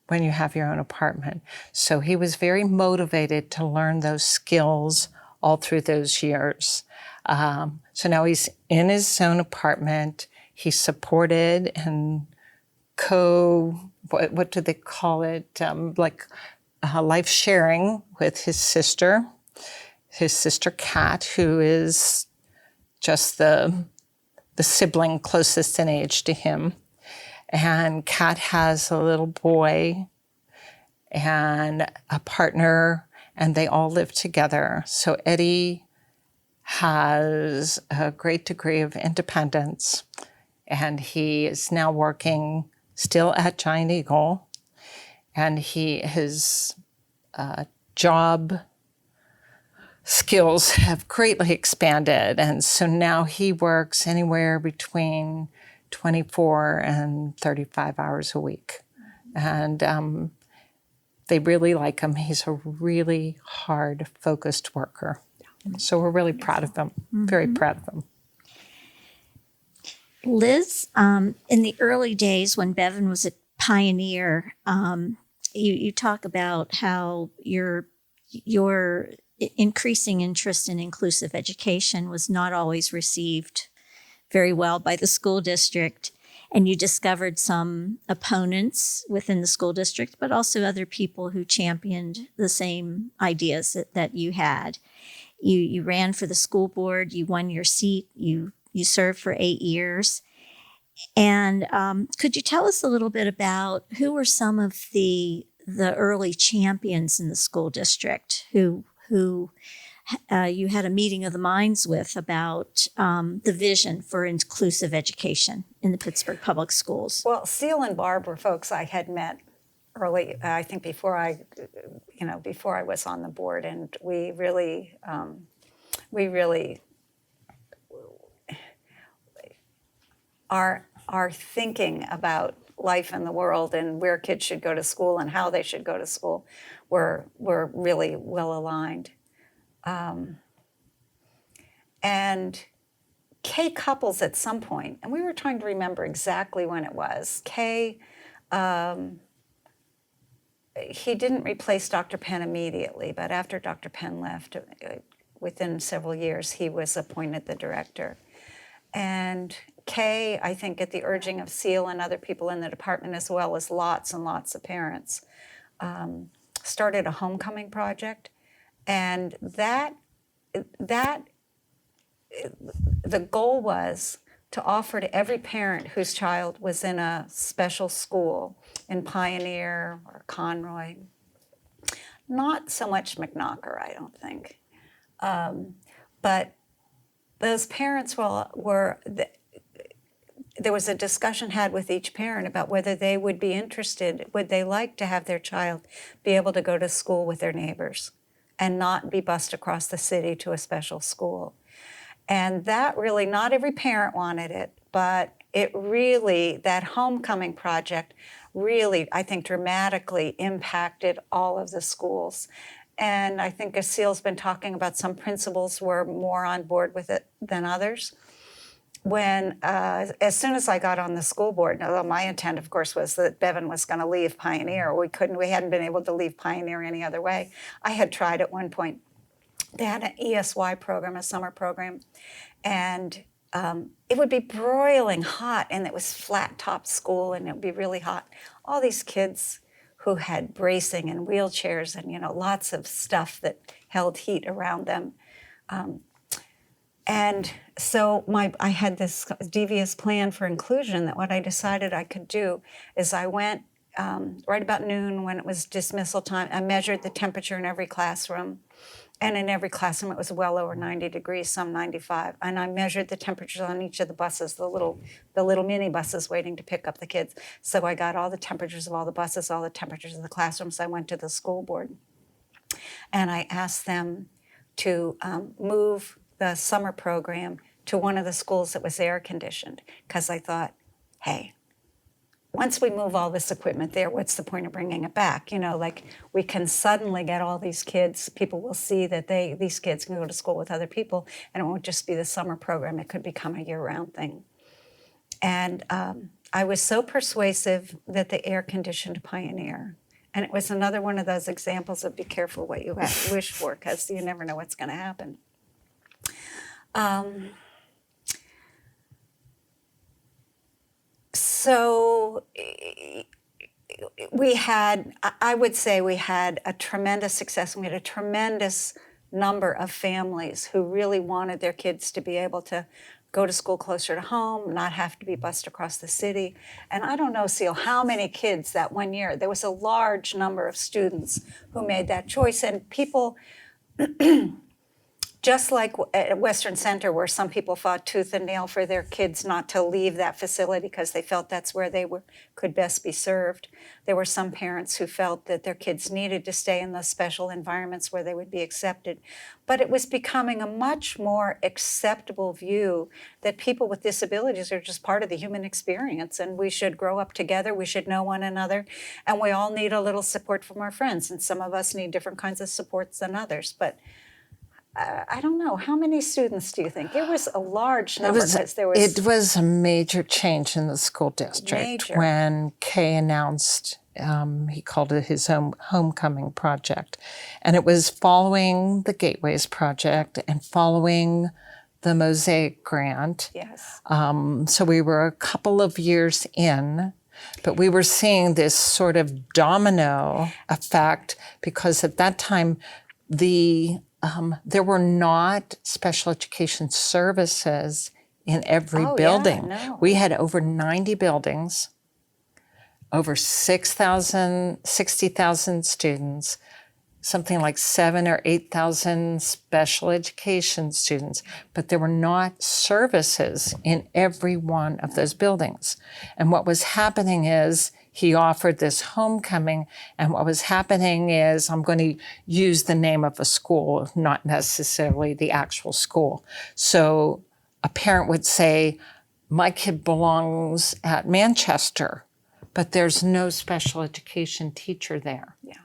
when you have your own apartment. So he was very motivated to learn those skills all through those years. So now he's in his own apartment. He's supported and what do they call it? Life sharing with his sister Kat, who is just the sibling closest in age to him. And Kat has a little boy and a partner, and they all live together. So Eddie has a great degree of independence, and he is now working still at Giant Eagle, and his job skills have greatly expanded. And so now he works anywhere between 24 and 35 hours a week. And they really like him. He's a really hard, focused worker. So we're really proud of him, very proud of him. Liz, in the early days when Bevan was a pioneer, you talk about how your increasing interest in inclusive education was not always received very well by the school district, and you discovered some opponents within the school district, but also other people who championed the same ideas that you had. You ran for the school board, you won your seat, you served for 8 years. And could you tell us a little bit about who were some of the early champions in the school district who you had a meeting of the minds with about the vision for inclusive education in the Pittsburgh Public Schools? Well, Ceil and Barb were folks I had met early, I think before I was on the board, and we really are thinking about life in the world and where kids should go to school and how they should go to school were really well aligned. And Kay Couples at some point, and we were trying to remember exactly when it was, Kay, he didn't replace Dr. Penn immediately, but after Dr. Penn left, within several years, he was appointed the director. And Kay, I think at the urging of Ceil and other people in the department, as well as lots and lots of parents, started a homecoming project. And that the goal was to offer to every parent whose child was in a special school in Pioneer or Conroy, not so much McKnocker, I don't think, but those parents there was a discussion had with each parent about whether they would be interested, would they like to have their child be able to go to school with their neighbors and not be bused across the city to a special school. And that really, not every parent wanted it, but it really, that homecoming project really, I think, dramatically impacted all of the schools. And I think as Ceil's been talking about, some principals were more on board with it than others. When, as soon as I got on the school board, although my intent, of course, was that Bevan was going to leave Pioneer. We hadn't been able to leave Pioneer any other way. I had tried at one point. They had an ESY program, a summer program, and it would be broiling hot, and it was flat-top school, and it would be really hot. All these kids who had bracing and wheelchairs and, lots of stuff that held heat around them. And so I had this devious plan for inclusion that what I decided I could do is I went right about noon when it was dismissal time. I measured the temperature in every classroom. And in every classroom, it was well over 90 degrees, some 95. And I measured the temperatures on each of the buses, the little mini buses waiting to pick up the kids. So I got all the temperatures of all the buses, all the temperatures of the classrooms. I went to the school board. And I asked them to move the summer program to one of the schools that was air conditioned. Because I thought, hey, once we move all this equipment there, what's the point of bringing it back? We can suddenly get all these kids, people will see that these kids can go to school with other people, and it won't just be the summer program, it could become a year-round thing. And I was so persuasive that they air-conditioned Pioneer. And it was another one of those examples of be careful what you wish for, because you never know what's going to happen. So I would say we had a tremendous success. We had a tremendous number of families who really wanted their kids to be able to go to school closer to home, not have to be bused across the city. And I don't know, Ceil, how many kids that one year, there was a large number of students who made that choice. And people, just like at Western Center, where some people fought tooth and nail for their kids not to leave that facility because they felt that's where they could best be served. There were some parents who felt that their kids needed to stay in those special environments where they would be accepted. But it was becoming a much more acceptable view that people with disabilities are just part of the human experience, and we should grow up together, we should know one another, and we all need a little support from our friends, and some of us need different kinds of supports than others. But I don't know. How many students do you think? It was a large number. It was a major change in the school district when Kay announced, he called it his homecoming project. And it was following the Gateways project and following the Mosaic Grant. Yes. So we were a couple of years in, but we were seeing this sort of domino effect because at that time, there were not special education services in every building. Yeah, no. We had over 90 buildings, over 60,000 students, something like 7,000 or 8,000 special education students, but there were not services in every one of those buildings. And what was happening is he offered this homecoming, and what was happening is, I'm going to use the name of a school, not necessarily the actual school. So a parent would say, my kid belongs at Manchester, but there's no special education teacher there. Yeah.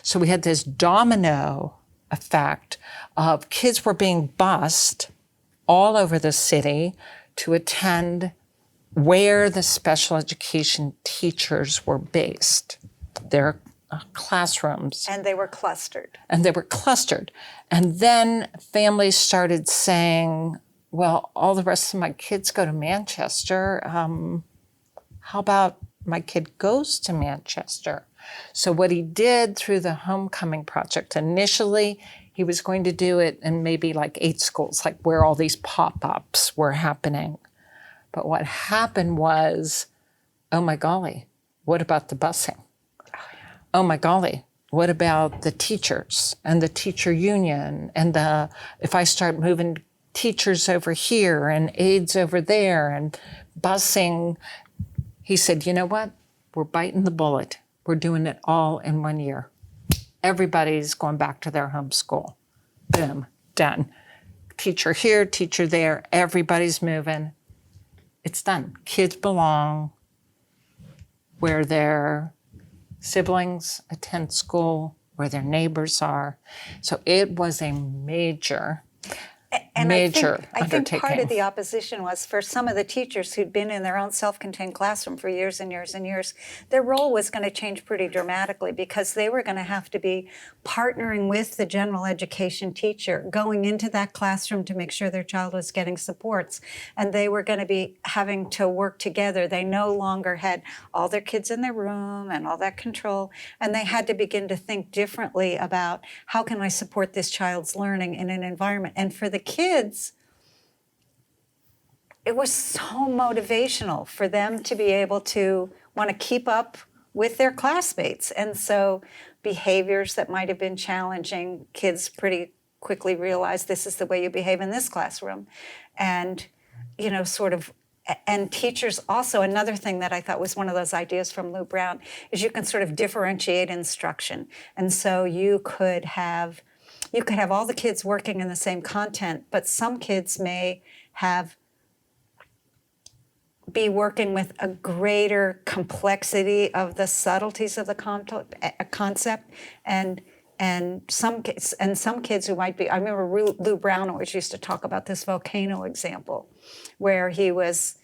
So we had this domino effect of kids were being bused all over the city to attend where the special education teachers were based, their classrooms. And they were clustered. And then families started saying, well, all the rest of my kids go to Manchester. How about my kid goes to Manchester? So what he did through the homecoming project, initially he was going to do it in maybe like 8 schools, like where all these pop-ups were happening. But what happened was, oh my golly, what about the busing? Oh my golly, what about the teachers and the teacher union? And if I start moving teachers over here and aides over there and busing, he said, you know what? We're biting the bullet. We're doing it all in 1 year. Everybody's going back to their home school. Boom, done. Teacher here, teacher there, everybody's moving. It's done. Kids belong where their siblings attend school, where their neighbors are. So it was a major undertaking. I think part of the opposition was for some of the teachers who'd been in their own self-contained classroom for years and years and years, their role was going to change pretty dramatically because they were going to have to be partnering with the general education teacher, going into that classroom to make sure their child was getting supports. And they were going to be having to work together. They no longer had all their kids in their room and all that control. And they had to begin to think differently about how can I support this child's learning in an environment. And for the kids, it was so motivational for them to be able to want to keep up with their classmates. And so behaviors that might have been challenging, kids pretty quickly realized this is the way you behave in this classroom. And, and teachers also, another thing that I thought was one of those ideas from Lou Brown is you can sort of differentiate instruction. And so you could have all the kids working in the same content, but some kids may be working with a greater complexity of the subtleties of the concept, and some kids who might be. I remember Lou Brown always used to talk about this volcano example, where he was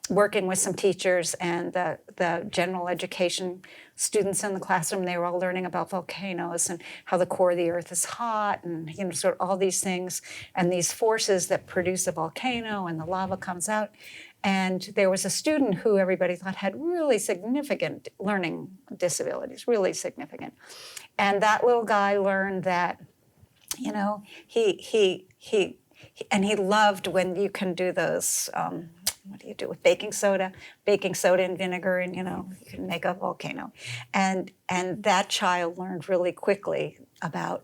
working with some teachers and the general education students in the classroom. They were all learning about volcanoes and how the core of the earth is hot and sort of all these things and these forces that produce a volcano and the lava comes out. And there was a student who everybody thought had really significant learning disabilities, really significant. And that little guy learned that, he loved when you can do those, what do you do with baking soda and vinegar, and you can make a volcano. And that child learned really quickly about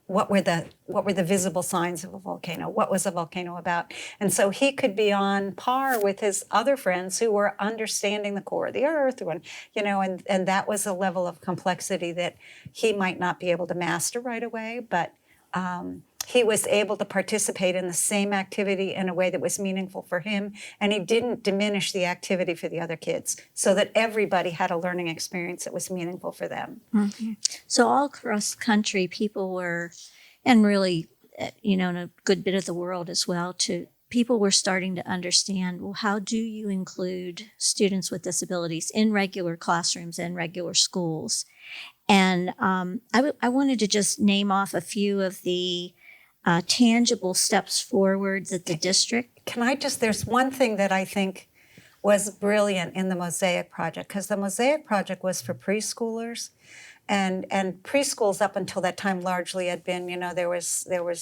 what were the visible signs of a volcano, what was a volcano about. And so he could be on par with his other friends who were understanding the core of the earth, and that was a level of complexity that he might not be able to master right away, but he was able to participate in the same activity in a way that was meaningful for him, and he didn't diminish the activity for the other kids, so that everybody had a learning experience that was meaningful for them. Mm-hmm. So all across the country, people were, and really, in a good bit of the world as well, people were starting to understand, well, how do you include students with disabilities in regular classrooms and regular schools? And I wanted to just name off a few of the tangible steps forward that the district. There's one thing that I think was brilliant in the Mosaic Project, because the Mosaic Project was for preschoolers, and preschools up until that time largely had been, there were separate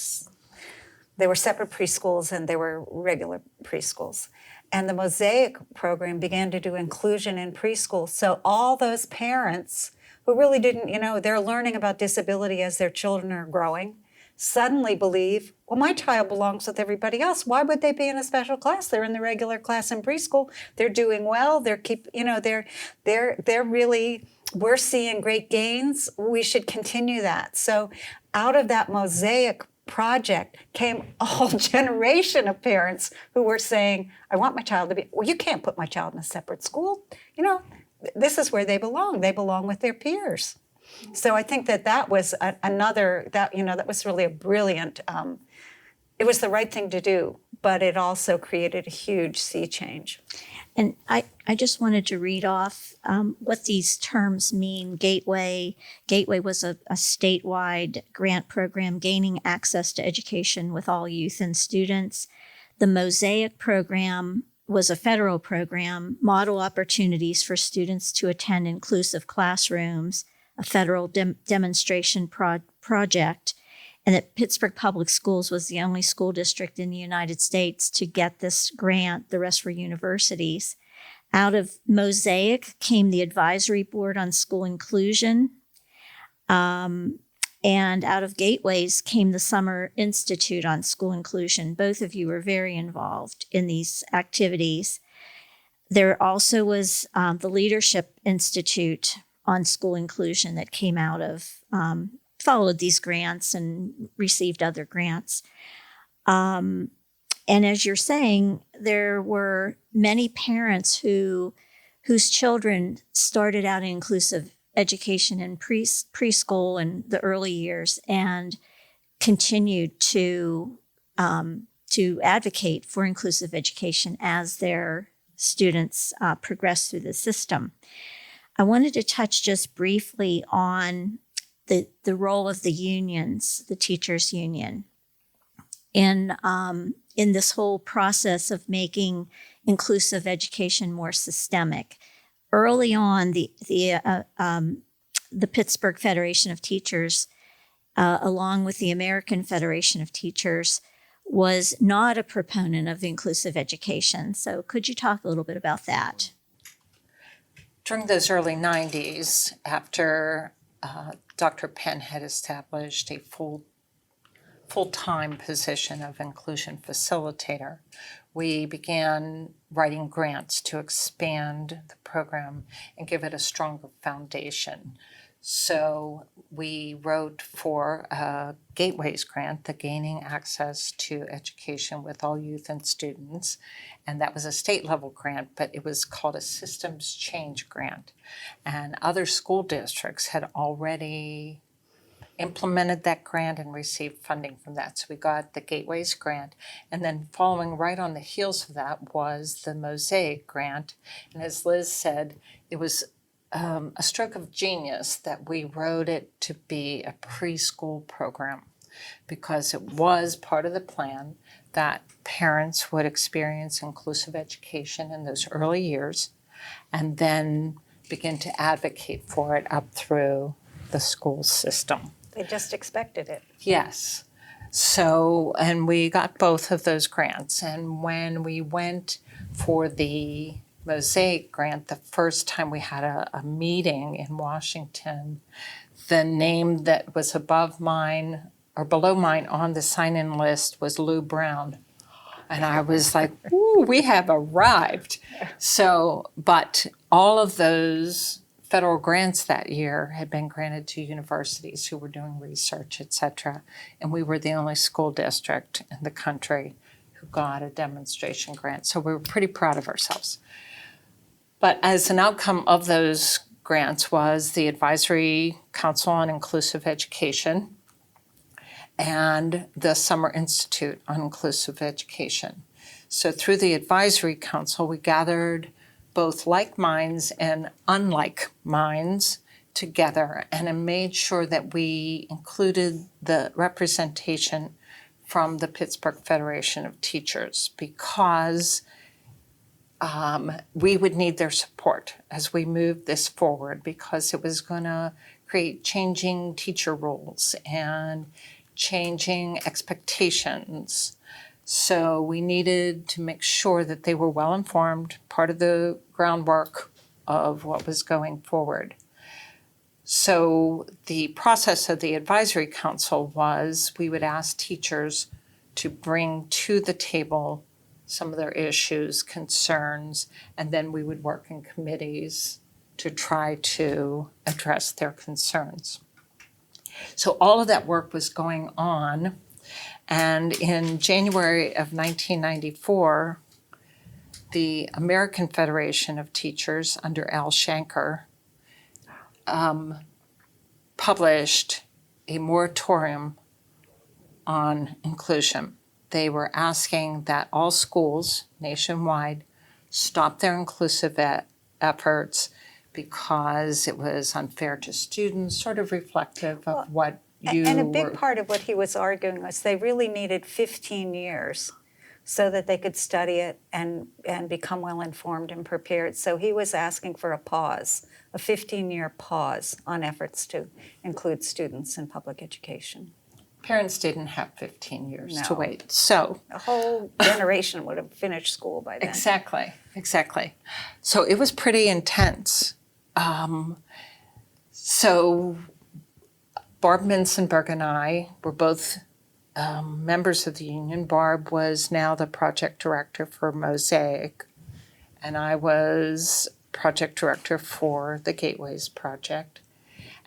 preschools and there were regular preschools. And the Mosaic program began to do inclusion in preschool. So all those parents who really didn't, they're learning about disability as their children are growing, suddenly believe, well, my child belongs with everybody else. Why would they be in a special class? They're in the regular class in preschool. They're doing well. They're really, we're seeing great gains. We should continue that. So out of that Mosaic project came a whole generation of parents who were saying, I want my child to be, well, you can't put my child in a separate school. This is where they belong. They belong with their peers. So I think that was that was really a brilliant, it was the right thing to do, but it also created a huge sea change. And I just wanted to read off what these terms mean. Gateway was a statewide grant program gaining access to education with all youth and students. The Mosaic program was a federal program, model opportunities for students to attend inclusive classrooms, a federal demonstration project, and that Pittsburgh Public Schools was the only school district in the United States to get this grant. The rest were universities. Out of Mosaic came the Advisory Board on School Inclusion. And out of Gateways came the Summer Institute on School Inclusion. Both of you were very involved in these activities. There also was the Leadership Institute on School Inclusion that came out of, followed these grants and received other grants. And as you're saying, there were many parents whose children started out in inclusive education in preschool and the early years, and continued to advocate for inclusive education as their students progress through the system. I wanted to touch just briefly on the role of the unions, the teachers' union, in this whole process of making inclusive education more systemic. Early on, the Pittsburgh Federation of Teachers, along with the American Federation of Teachers, was not a proponent of inclusive education. So could you talk a little bit about that? During those early 90s, after Dr. Penn had established a full-time position of inclusion facilitator, we began writing grants to expand the program and give it a stronger foundation. So we wrote for a Gateways grant, the Gaining Access to Education with All Youth and Students, and that was a state-level grant, but it was called a Systems Change Grant. And other school districts had already implemented that grant and received funding from that. So we got the Gateways grant, and then following right on the heels of that was the Mosaic grant. And as Liz said, it was a stroke of genius that we wrote it to be a preschool program, because it was part of the plan that parents would experience inclusive education in those early years and then begin to advocate for it up through the school system. They just expected it. Yes. So, and we got both of those grants. And when we went for the Mosaic grant, the first time we had a meeting in Washington, the name that was above mine or below mine on the sign-in list was Lou Brown. And I was like, ooh, we have arrived. So, but all of those federal grants that year had been granted to universities who were doing research, et cetera. And we were the only school district in the country who got a demonstration grant. So we were pretty proud of ourselves. But as an outcome of those grants was the Advisory Council on Inclusive Education and the Summer Institute on Inclusive Education. So through the Advisory Council, we gathered both like minds and unlike minds together and made sure that we included the representation from the Pittsburgh Federation of Teachers, because we would need their support as we moved this forward, because it was going to create changing teacher roles and changing expectations. So we needed to make sure that they were well informed, part of the groundwork of what was going forward. So the process of the Advisory Council was we would ask teachers to bring to the table some of their issues, concerns, and then we would work in committees to try to address their concerns. So all of that work was going on, and in January of 1994, the American Federation of Teachers under Al Shanker published a moratorium on inclusion. They were asking that all schools nationwide stopped their inclusive efforts because it was unfair to students, sort of reflective of what you And a big part of what he was arguing was they really needed 15 years so that they could study it and become well-informed and prepared. So he was asking for a pause, a 15-year pause on efforts to include students in public education. Parents didn't have 15 years to No. wait. So A whole generation would have finished school by then. exactly. So it was pretty intense. So Barb Minsenberg and I were both members of the union. Barb was now the project director for Mosaic, and I was project director for the Gateways Project.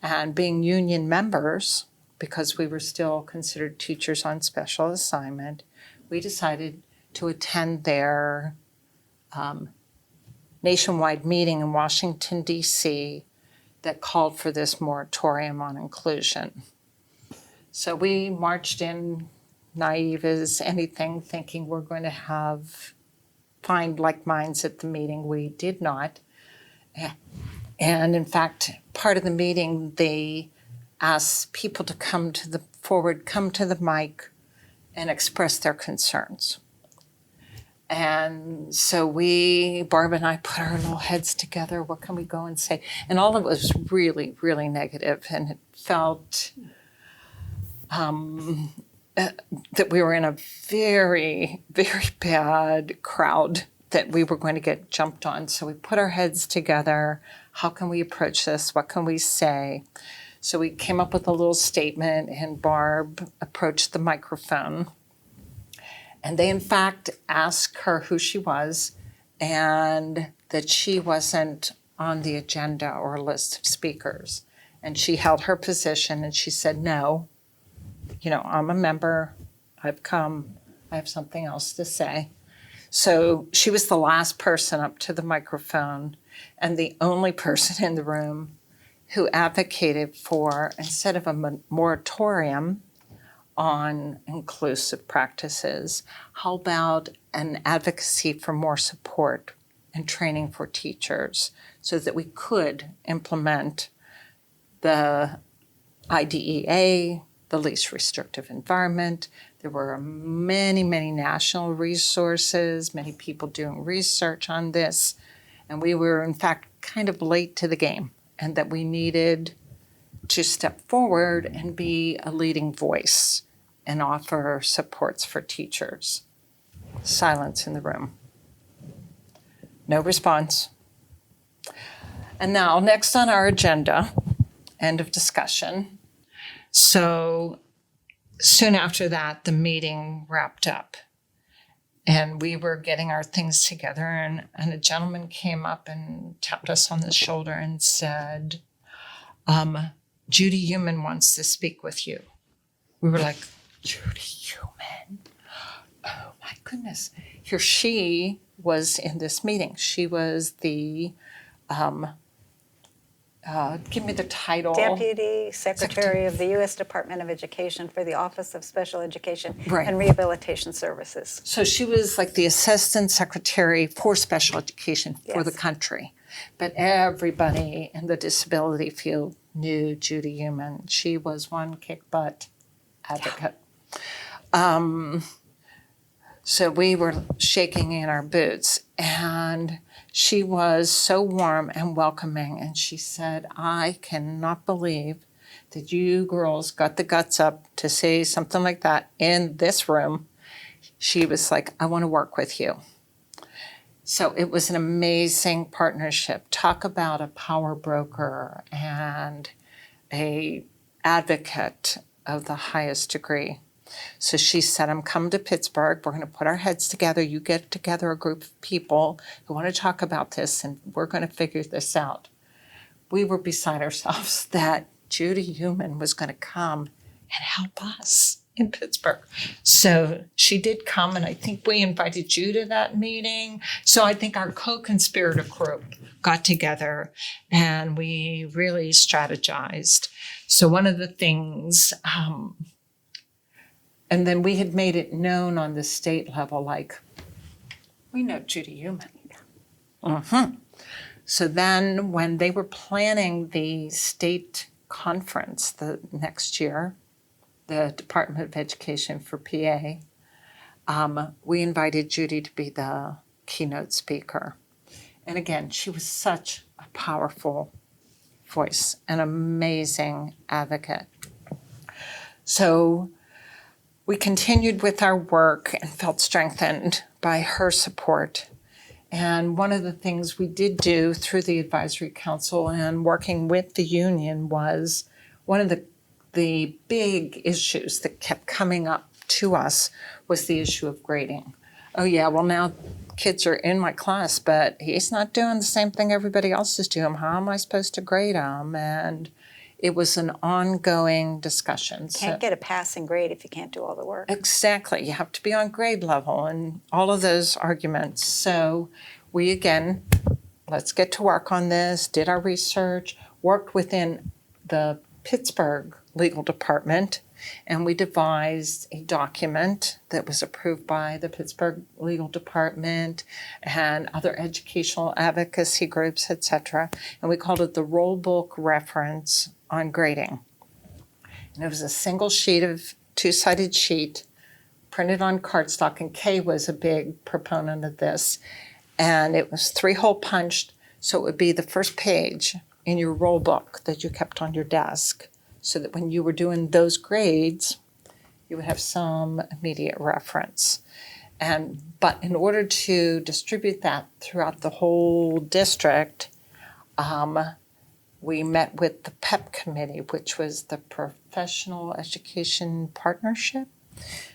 And being union members, because we were still considered teachers on special assignment, we decided to attend their nationwide meeting in Washington, D.C. that called for this moratorium on inclusion. So we marched in naive as anything, thinking we're going to find like minds at the meeting. We did not. And in fact, part of the meeting, they asked people to come to the mic and express their concerns. And so Barb and I put our little heads together. What can we go and say? And all of it was really, really negative, and it felt that we were in a very, very bad crowd, that we were going to get jumped on. So we put our heads together. How can we approach this? What can we say? So we came up with a little statement, and Barb approached the microphone. And they, in fact, asked her who she was and that she wasn't on the agenda or list of speakers. And she held her position, and she said, no, I'm a member. I've come. I have something else to say. So she was the last person up to the microphone and the only person in the room who advocated for, instead of a moratorium on inclusive practices, how about an advocacy for more support and training for teachers so that we could implement the IDEA, the least restrictive environment. There were many, many national resources, many people doing research on this, and we were, in fact, kind of late to the game, and that we needed to step forward and be a leading voice and offer supports for teachers. Silence in the room. No response. And now, next on our agenda, end of discussion. So soon after that, the meeting wrapped up, and we were getting our things together, and a gentleman came up and tapped us on the shoulder and said, Judy Human wants to speak with you. We were like, Judy Human? Oh my goodness. Here she was in this meeting. She was the, give me the title. Deputy Secretary of the U.S. Department of Education for the Office of Special Education Right. and Rehabilitation Services. So she was like the Assistant Secretary for Special Education for the Yes. country. But everybody in the disability field knew Judy Human. She was one kick-butt advocate. So we were shaking in our boots, and she was so warm and welcoming, and she said, I cannot believe that you girls got the guts up to say something like that in this room. She was like, I want to work with you. So it was an amazing partnership. Talk about a power broker and a advocate of the highest degree. So she said, I'm coming to Pittsburgh. We're going to put our heads together. You get together a group of people who want to talk about this, and we're going to figure this out. We were beside ourselves that Judy Human was going to come and help us in Pittsburgh. So she did come, and I think we invited you to that meeting. So I think our co-conspirator group got together, and we really strategized. So one of the things... and then we had made it known on the state level, like, we know Judy Human. So then when they were planning the state conference the next year, the Department of Education for PA, we invited Judy to be the keynote speaker. And again, she was such a powerful voice, an amazing advocate. So we continued with our work and felt strengthened by her support. And one of the things we did do through the advisory council and working with the union was one of the big issues that kept coming up to us was the issue of grading. Oh yeah, well now kids are in my class, but he's not doing the same thing everybody else is doing. How am I supposed to grade him? And it was an ongoing discussion. Can't get a passing grade if you can't do all the work. Exactly. You have to be on grade level and all of those arguments. So we, again, let's get to work on this, did our research, worked within the Pittsburgh legal department, and we devised a document that was approved by the Pittsburgh legal department and other educational advocacy groups, etc. And we called it the Roll Book Reference on Grading. And it was a single sheet of two-sided sheet printed on cardstock, and Kay was a big proponent of this. And it was 3-hole punched, so it would be the first page in your roll book that you kept on your desk, so that when you were doing those grades, you would have some immediate reference. But in order to distribute that throughout the whole district, we met with the PEP committee, which was the Professional Education Partnership.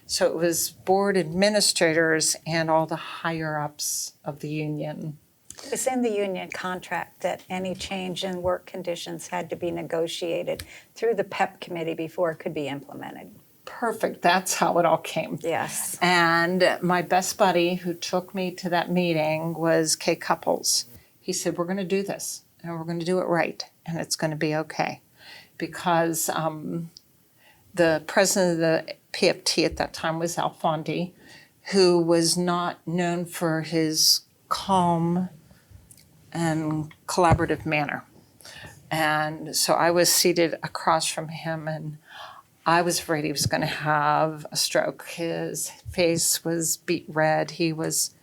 So it was board administrators and all the higher-ups of the union. It was in the union contract that any change in work conditions had to be negotiated through the PEP committee before it could be implemented. Perfect. That's how it all came. Yes. And my best buddy who took me to that meeting was Kay Couples. He said, we're going to do this, and we're going to do it right, and it's going to be okay. Because the president of the PFT at that time was Al Fondi, who was not known for his calm and collaborative manner. And so I was seated across from him, and I was afraid he was going to have a stroke. His face was beet red. He was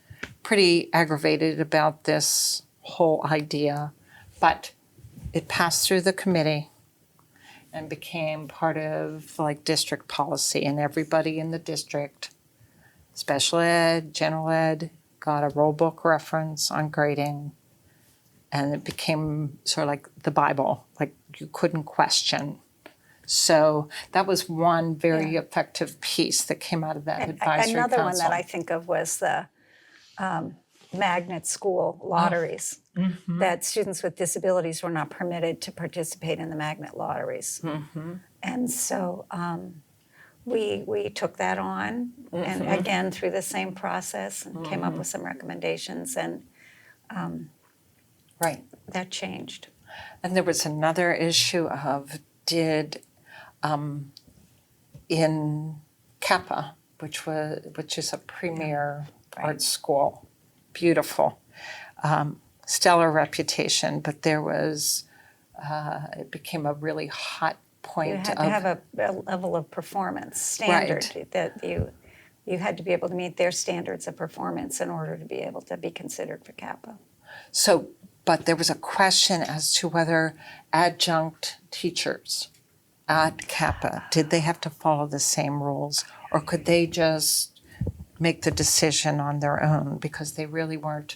pretty aggravated about this whole idea, but it passed through the committee and became part of like district policy, and everybody in the district, special ed, general ed, got a roll book reference on grading, and it became sort of like the Bible, like you couldn't question. So that was one very effective piece that came out of that advisory council. Another one that I think of was the magnet school lotteries, that students with disabilities were not permitted to participate in the magnet lotteries. And so we took that on, and again, through the same process, and came up with some recommendations, and that changed. And there was another issue of in Kappa, which is a premier art school, beautiful, stellar reputation, but there was it became a really hot point. You had to have a level of performance standard that you had to be able to meet their standards of performance in order to be able to be considered for Kappa. So, but there was a question as to whether adjunct teachers at Kappa, did they have to follow the same rules, or could they just make the decision on their own because they really weren't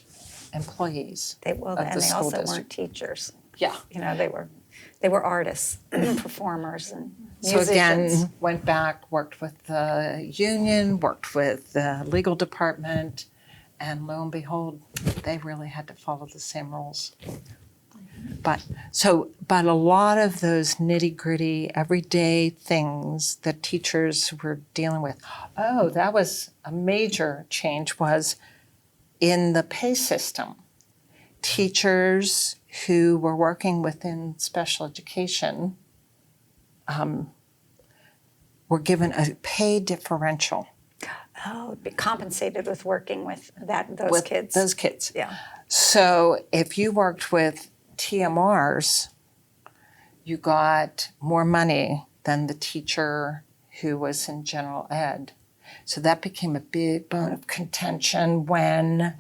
employees of the school and they also district? weren't teachers. Yeah. You know, they were artists, performers, and So musicians. again, went back, worked with the union, worked with the legal department, and lo and behold, they really had to follow the same rules. But a lot of those nitty-gritty, everyday things that teachers were dealing with, that was a major change, was in the pay system. Teachers who were working within special education were given a pay differential be compensated with working with those kids. Those kids. Yeah. So if you worked with TMRs, you got more money than the teacher who was in general ed. So that became a big bone of contention when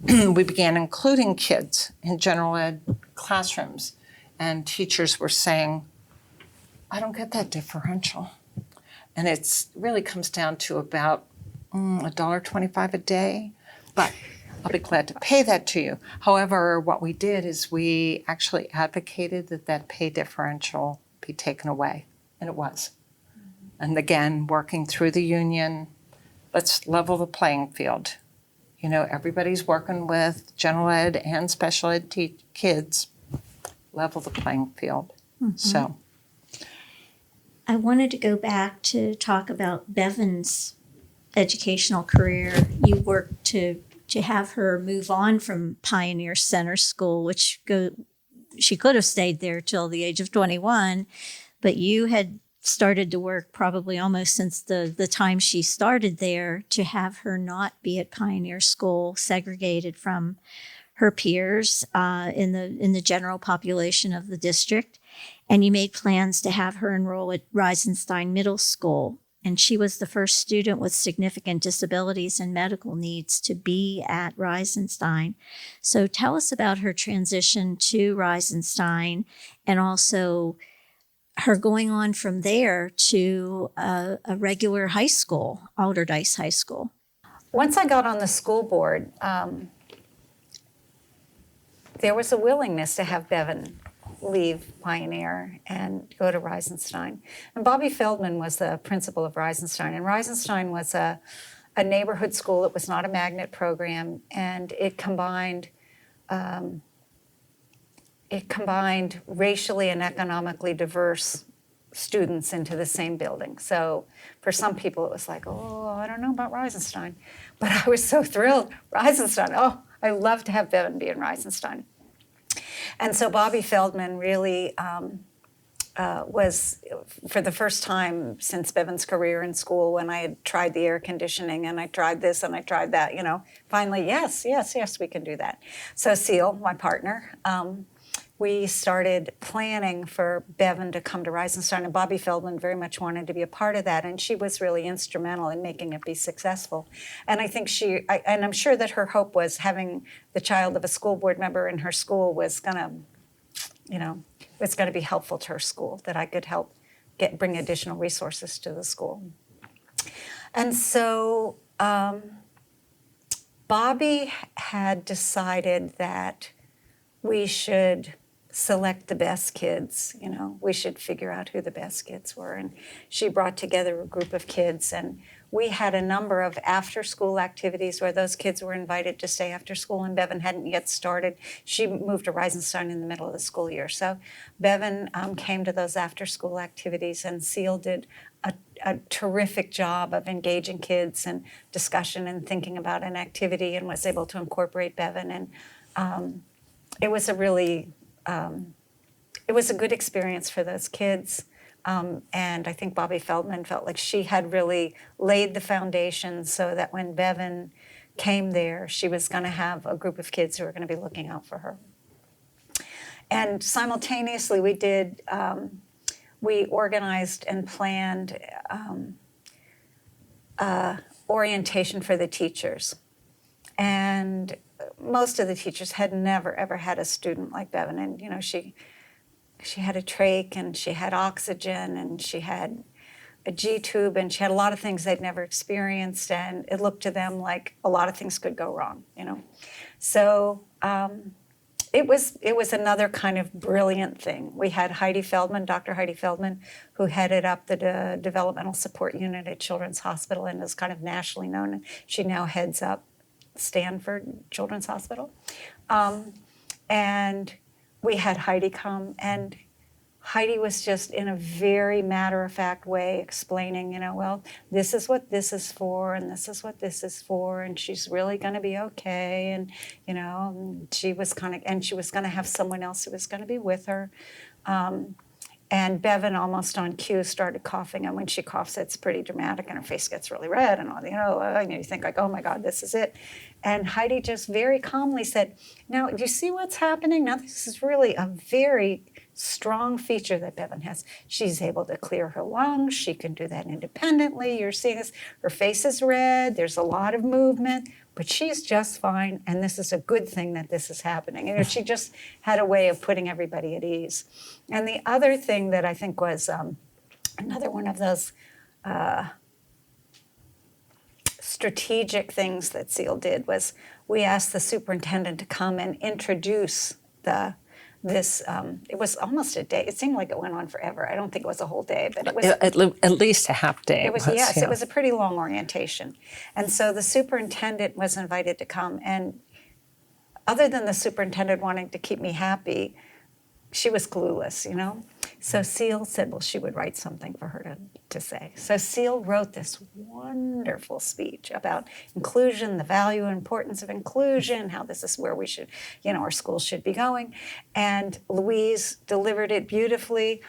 we began including kids in general ed classrooms. And teachers were saying, I don't get that differential. And it really comes down to about $1.25 a day. But I'll be glad to pay that to you. However, what we did is we actually advocated that pay differential be taken away. And it was. And again, working through the union, let's level the playing field. You know, everybody's working with general ed and special ed kids. Level the playing field. Mm-hmm. So I wanted to go back to talk about Bevan's educational career. You worked to have her move on from Pioneer Center School, which she could have stayed there till the age of 21, but you had started to work probably almost since the time she started there to have her not be at Pioneer School, segregated from her peers in the general population of the district. And you made plans to have her enroll at Reisenstein Middle School. And she was the first student with significant disabilities and medical needs to be at Reisenstein. So tell us about her transition to Reisenstein, and also her going on from there to a regular high school, Alderdice High School. Once I got on the school board, there was a willingness to have Bevan leave Pioneer and go to Reisenstein. And Bobby Feldman was the principal of Reisenstein. And Reisenstein was a neighborhood school. It was not a magnet program, and it combined racially and economically diverse students into the same building. So for some people it was like, oh, I don't know about Reisenstein. But I was so thrilled. Reisenstein, oh, I love to have Bevan be in Reisenstein. And so Bobby Feldman really was, for the first time since Bevan's career in school, when I had tried the air conditioning and I tried this and I tried that, finally, yes, we can do that. So Ceil, my partner, we started planning for Bevan to come to Reisenstein, and Bobby Feldman very much wanted to be a part of that, and she was really instrumental in making it be successful. And I think and I'm sure that her hope was having the child of a school board member in her school was gonna, it's gonna be helpful to her school, that I could help bring additional resources to the school. And so Bobby had decided that we should select the best kids, we should figure out who the best kids were. And she brought together a group of kids, and we had a number of after-school activities where those kids were invited to stay after school, and Bevan hadn't yet started. She moved to Reisenstein in the middle of the school year. So Bevan came to those after-school activities, and Ceil did a terrific job of engaging kids and discussion and thinking about an activity, and was able to incorporate Bevan. And it was it was a good experience for those kids. And I think Bobby Feldman felt like she had really laid the foundation so that when Bevan came there, she was going to have a group of kids who were going to be looking out for her. And simultaneously, we organized and planned orientation for the teachers. And most of the teachers had never, ever had a student like Bevan. And, she had a trach, and she had oxygen, and she had a G-tube, and she had a lot of things they'd never experienced, and it looked to them like a lot of things could go wrong, So it was another kind of brilliant thing. We had Heidi Feldman, Dr. Heidi Feldman, who headed up the developmental support unit at Children's Hospital and is kind of nationally known. She now heads up Stanford Children's Hospital. And we had Heidi come, and Heidi was just in a very matter-of-fact way explaining, well, this is what this is for, and this is what this is for, and she's really going to be okay, and, she was going to have someone else who was going to be with her. And Bevan, almost on cue, started coughing. And when she coughs, it's pretty dramatic, and her face gets really red. And all, you think like, oh my God, this is it. And Heidi just very calmly said, "Now, do you see what's happening? Now, this is really a very strong feature that Bevan has. She's able to clear her lungs. She can do that independently. You're seeing this. Her face is red. There's a lot of movement, but she's just fine. And this is a good thing that this is happening." She just had a way of putting everybody at ease. And the other thing that I think was another one of those strategic things that Ceil did was we asked the superintendent to come and introduce this. It was almost a day. It seemed like it went on forever. I don't think it was a whole day, but it was at least a half day. It was, yes, yeah. It was a pretty long orientation. And so the superintendent was invited to come. And other than the superintendent wanting to keep me happy, she was clueless, So Ceil said, well, she would write something for her to say. So Ceil wrote this wonderful speech about inclusion, the value and importance of inclusion, how this is where we should, our schools should be going. And Louise delivered it beautifully.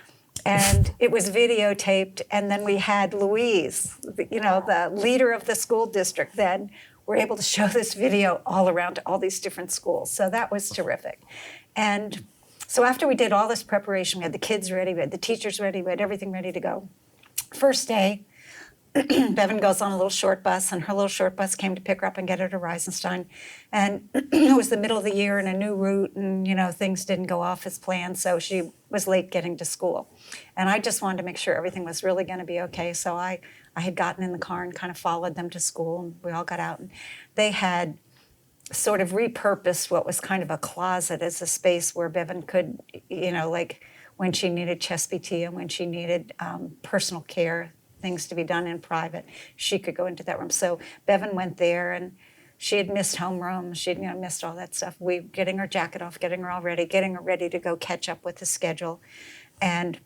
And it was videotaped. And then we had Louise, the leader of the school district then, were able to show this video all around to all these different schools. So that was terrific. And so after we did all this preparation, we had the kids ready, we had the teachers ready, we had everything ready to go. First day, Bevan goes on a little short bus, and her little short bus came to pick her up and get her to Reisenstein. And it was the middle of the year and a new route, and things didn't go off as planned, so she was late getting to school. And I just wanted to make sure everything was really going to be okay, so I had gotten in the car and kind of followed them to school, and we all got out. And they had sort of repurposed what was kind of a closet as a space where Bevan could, like when she needed chest PT and when she needed personal care, things to be done in private, she could go into that room. So Bevan went there, and she had missed homeroom. She'd missed all that stuff. We getting her jacket off, getting her all ready, getting her ready to go catch up with the schedule. And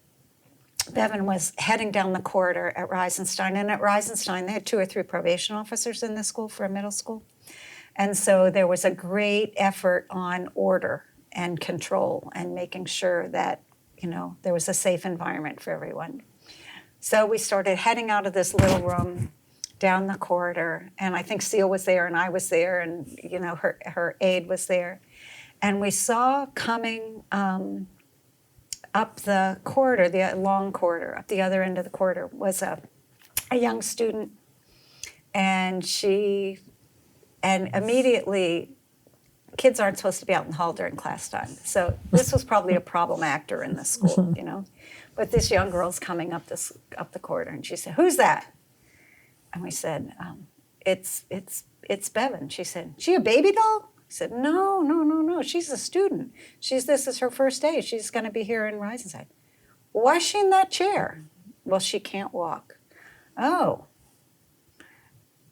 Bevan was heading down the corridor at Reisenstein. And at Reisenstein, they had 2 or 3 probation officers in the school for a middle school. And so there was a great effort on order and control and making sure that, there was a safe environment for everyone. So we started heading out of this little room down the corridor, and I think Ceil was there and I was there, and, her aide was there. And we saw coming up the corridor, the long corridor, up the other end of the corridor, was a young student, and immediately, kids aren't supposed to be out in the hall during class time. So this was probably a problem actor in the school, But this young girl's coming up the corridor, and she said, "Who's that?" And we said, "It's Bevan." She said, "She a baby doll?" I said, No. She's a student. This is her first day. She's going to be here in Risingtide. Why is she in that chair? Well, she can't walk. Oh.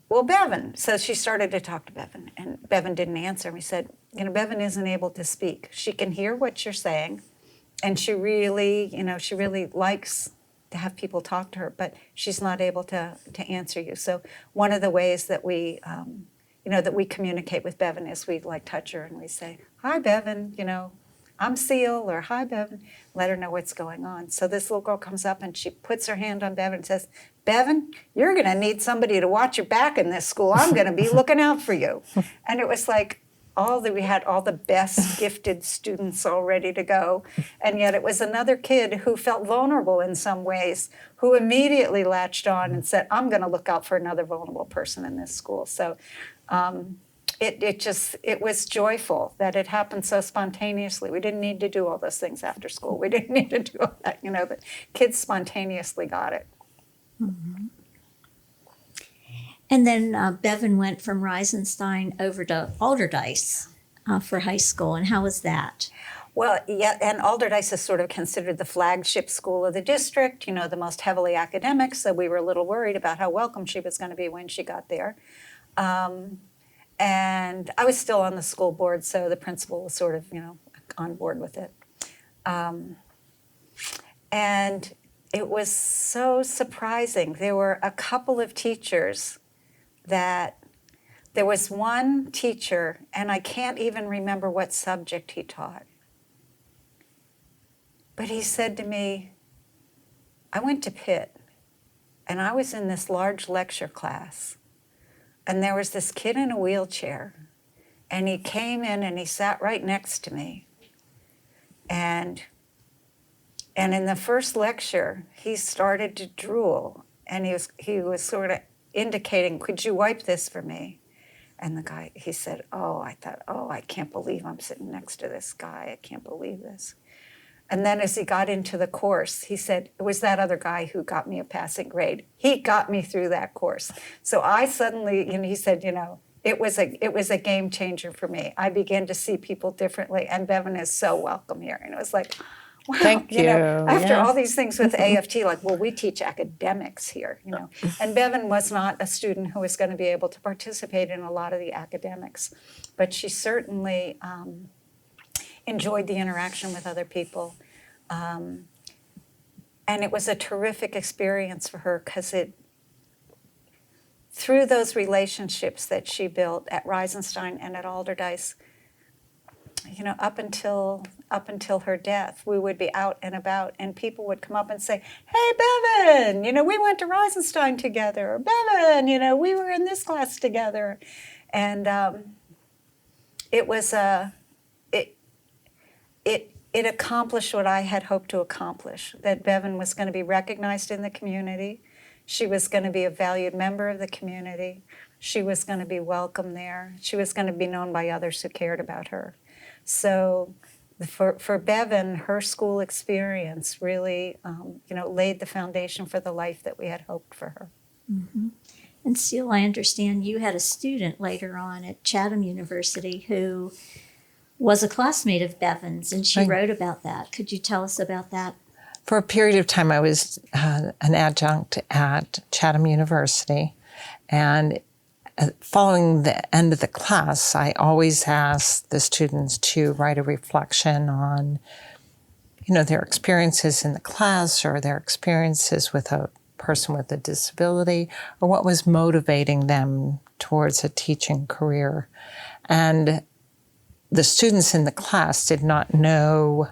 Well, Bevan. So she started to talk to Bevan, and Bevan didn't answer. And we said, Bevan isn't able to speak. She can hear what you're saying, and she really likes to have people talk to her, but she's not able to answer you. So one of the ways that we, that we communicate with Bevan is we touch her and we say, "Hi, Bevan, I'm Ceil," or "Hi, Bevan," let her know what's going on. So this little girl comes up and she puts her hand on Bevan and says, "Bevan, you're going to need somebody to watch your back in this school. I'm going to be looking out for you." And it was like we had all the best gifted students all ready to go. And yet it was another kid who felt vulnerable in some ways, who immediately latched on and said, "I'm going to look out for another vulnerable person in this school." So it was joyful that it happened so spontaneously. We didn't need to do all those things after school. We didn't need to do all that, but kids spontaneously got it. Mm-hmm. And then Bevan went from Reisenstein over to Alderdice for high school. And how was that? Well, yeah, and Alderdice is sort of considered the flagship school of the district, the most heavily academic, so we were a little worried about how welcome she was going to be when she got there. And I was still on the school board, so the principal was sort of, on board with it. And it was so surprising. There were a couple of teachers there was one teacher, and I can't even remember what subject he taught. But he said to me, I went to Pitt, and I was in this large lecture class, and there was this kid in a wheelchair, and he came in and he sat right next to me. And in the first lecture, he started to drool, and he was sort of indicating, "Could you wipe this for me?" And the guy, he said, I thought, I can't believe I'm sitting next to this guy. I can't believe this. And then as he got into the course, he said, it was that other guy who got me a passing grade. He got me through that course. So I suddenly, he said, it was a game changer for me. I began to see people differently, and Bevan is so welcome here. And it was like, wow, Thank you. After all these things with AFT, like, well, we teach academics here, And Bevan was not a student who was going to be able to participate in a lot of the academics, but she certainly enjoyed the interaction with other people. And it was a terrific experience for her because through those relationships that she built at Reisenstein and at Alderdice, up until her death, we would be out and about, and people would come up and say, "Hey, Bevan, we went to Reisenstein together." Or, "Bevan, we were in this class together," and it was it accomplished what I had hoped to accomplish. That Bevan was going to be recognized in the community. She was going to be a valued member of the community. She was going to be welcome there. She was going to be known by others who cared about her. So for Bevan, her school experience really, laid the foundation for the life that we had hoped for her. Mm-hmm. And Ceil, I understand you had a student later on at Chatham University who was a classmate of Bevan's, and she wrote about that. Could you tell us about that? For a period of time, I was an adjunct at Chatham University, and following the end of the class, I always ask the students to write a reflection on, their experiences in the class or their experiences with a person with a disability, or what was motivating them towards a teaching career. And the students in the class did not know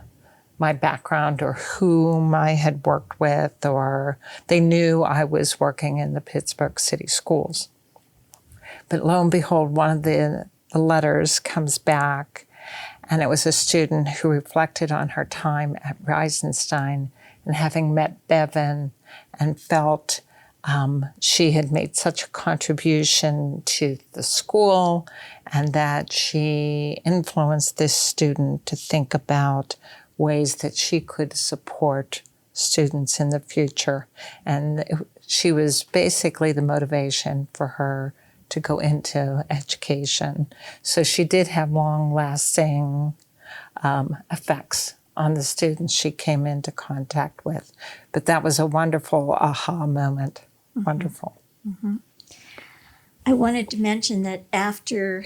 my background or whom I had worked with, or they knew I was working in the Pittsburgh City Schools. But lo and behold, one of the letters comes back, and it was a student who reflected on her time at Reisenstein and having met Bevan and felt she had made such a contribution to the school, and that she influenced this student to think about ways that she could support students in the future. And she was basically the motivation for her to go into education. So she did have long-lasting effects on the students she came into contact with. But that was a wonderful aha moment. Mm-hmm. Wonderful. Mm-hmm. I wanted to mention that after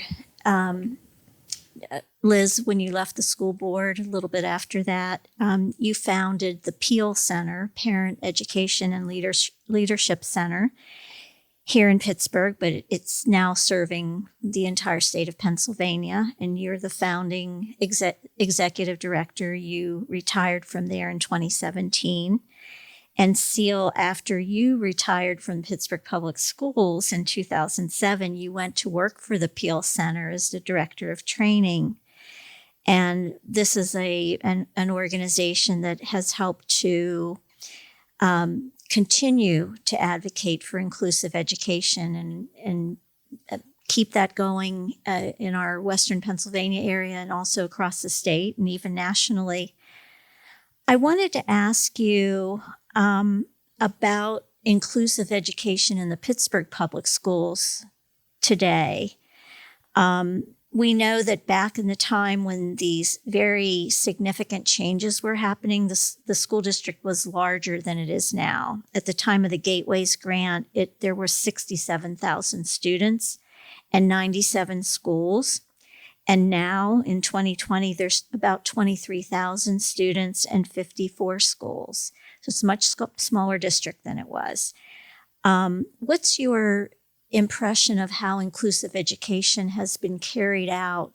Liz, when you left the school board, a little bit after that, you founded the Peel Center, Parent Education and Leadership Center here in Pittsburgh, but it's now serving the entire state of Pennsylvania, and you're the founding executive director. You retired from there in 2017. And Ceil, after you retired from Pittsburgh Public Schools in 2007, you went to work for the Peel Center as the director of training. And this is an organization that has helped to continue to advocate for inclusive education and keep that going in our Western Pennsylvania area and also across the state and even nationally. I wanted to ask you about inclusive education in the Pittsburgh Public Schools today. We know that back in the time when these very significant changes were happening, the school district was larger than it is now. At the time of the Gateways Grant, there were 67,000 students and 97 schools. And now in 2020, there's about 23,000 students and 54 schools. So it's a much smaller district than it was. What's your impression of how inclusive education has been carried out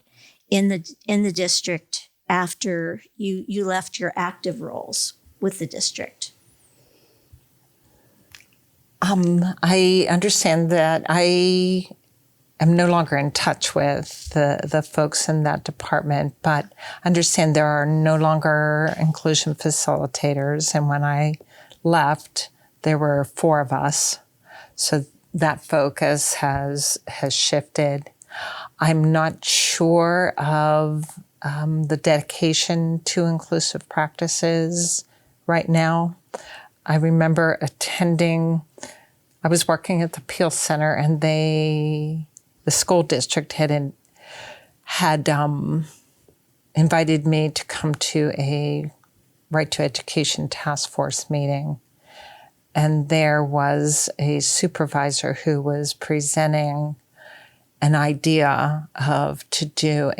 in the district after you left your active roles with the district? I understand that I am no longer in touch with the folks in that department, but understand there are no longer inclusion facilitators. And when I left, there were 4 of us. So that focus has shifted. I'm not sure of the dedication to inclusive practices right now. I remember I was working at the Peel Center, and the school district had invited me to come to a Right to Education task force meeting. And there was a supervisor who was presenting an idea to do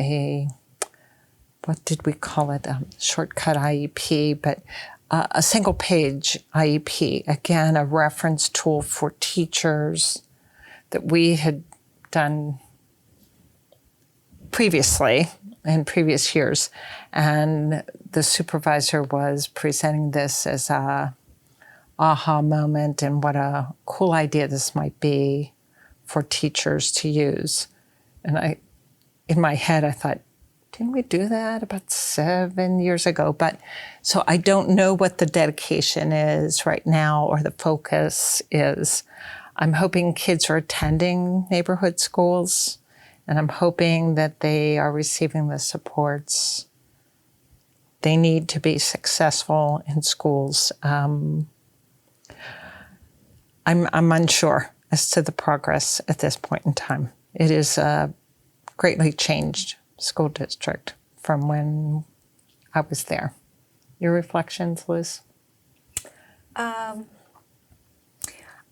what did we call it? Shortcut IEP, but a single page IEP. Again, a reference tool for teachers that we had done previously in previous years. And the supervisor was presenting this as a aha moment and what a cool idea this might be for teachers to use. And in my head, I thought, didn't we do that about 7 years ago? But so I don't know what the dedication is right now or the focus is. I'm hoping kids are attending neighborhood schools, and I'm hoping that they are receiving the supports they need to be successful in schools. I'm unsure as to the progress at this point in time. It is a greatly changed school district from when I was there. Your reflections, Liz?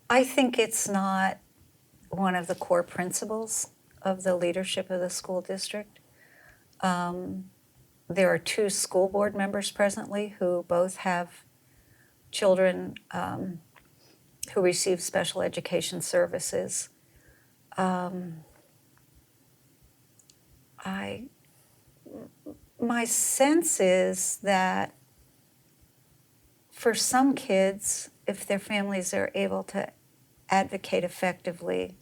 I think it's not one of the core principles of the leadership of the school district. There are 2 school board members presently who both have children who receive special education services. My sense is that for some kids, if their families are able to advocate effectively,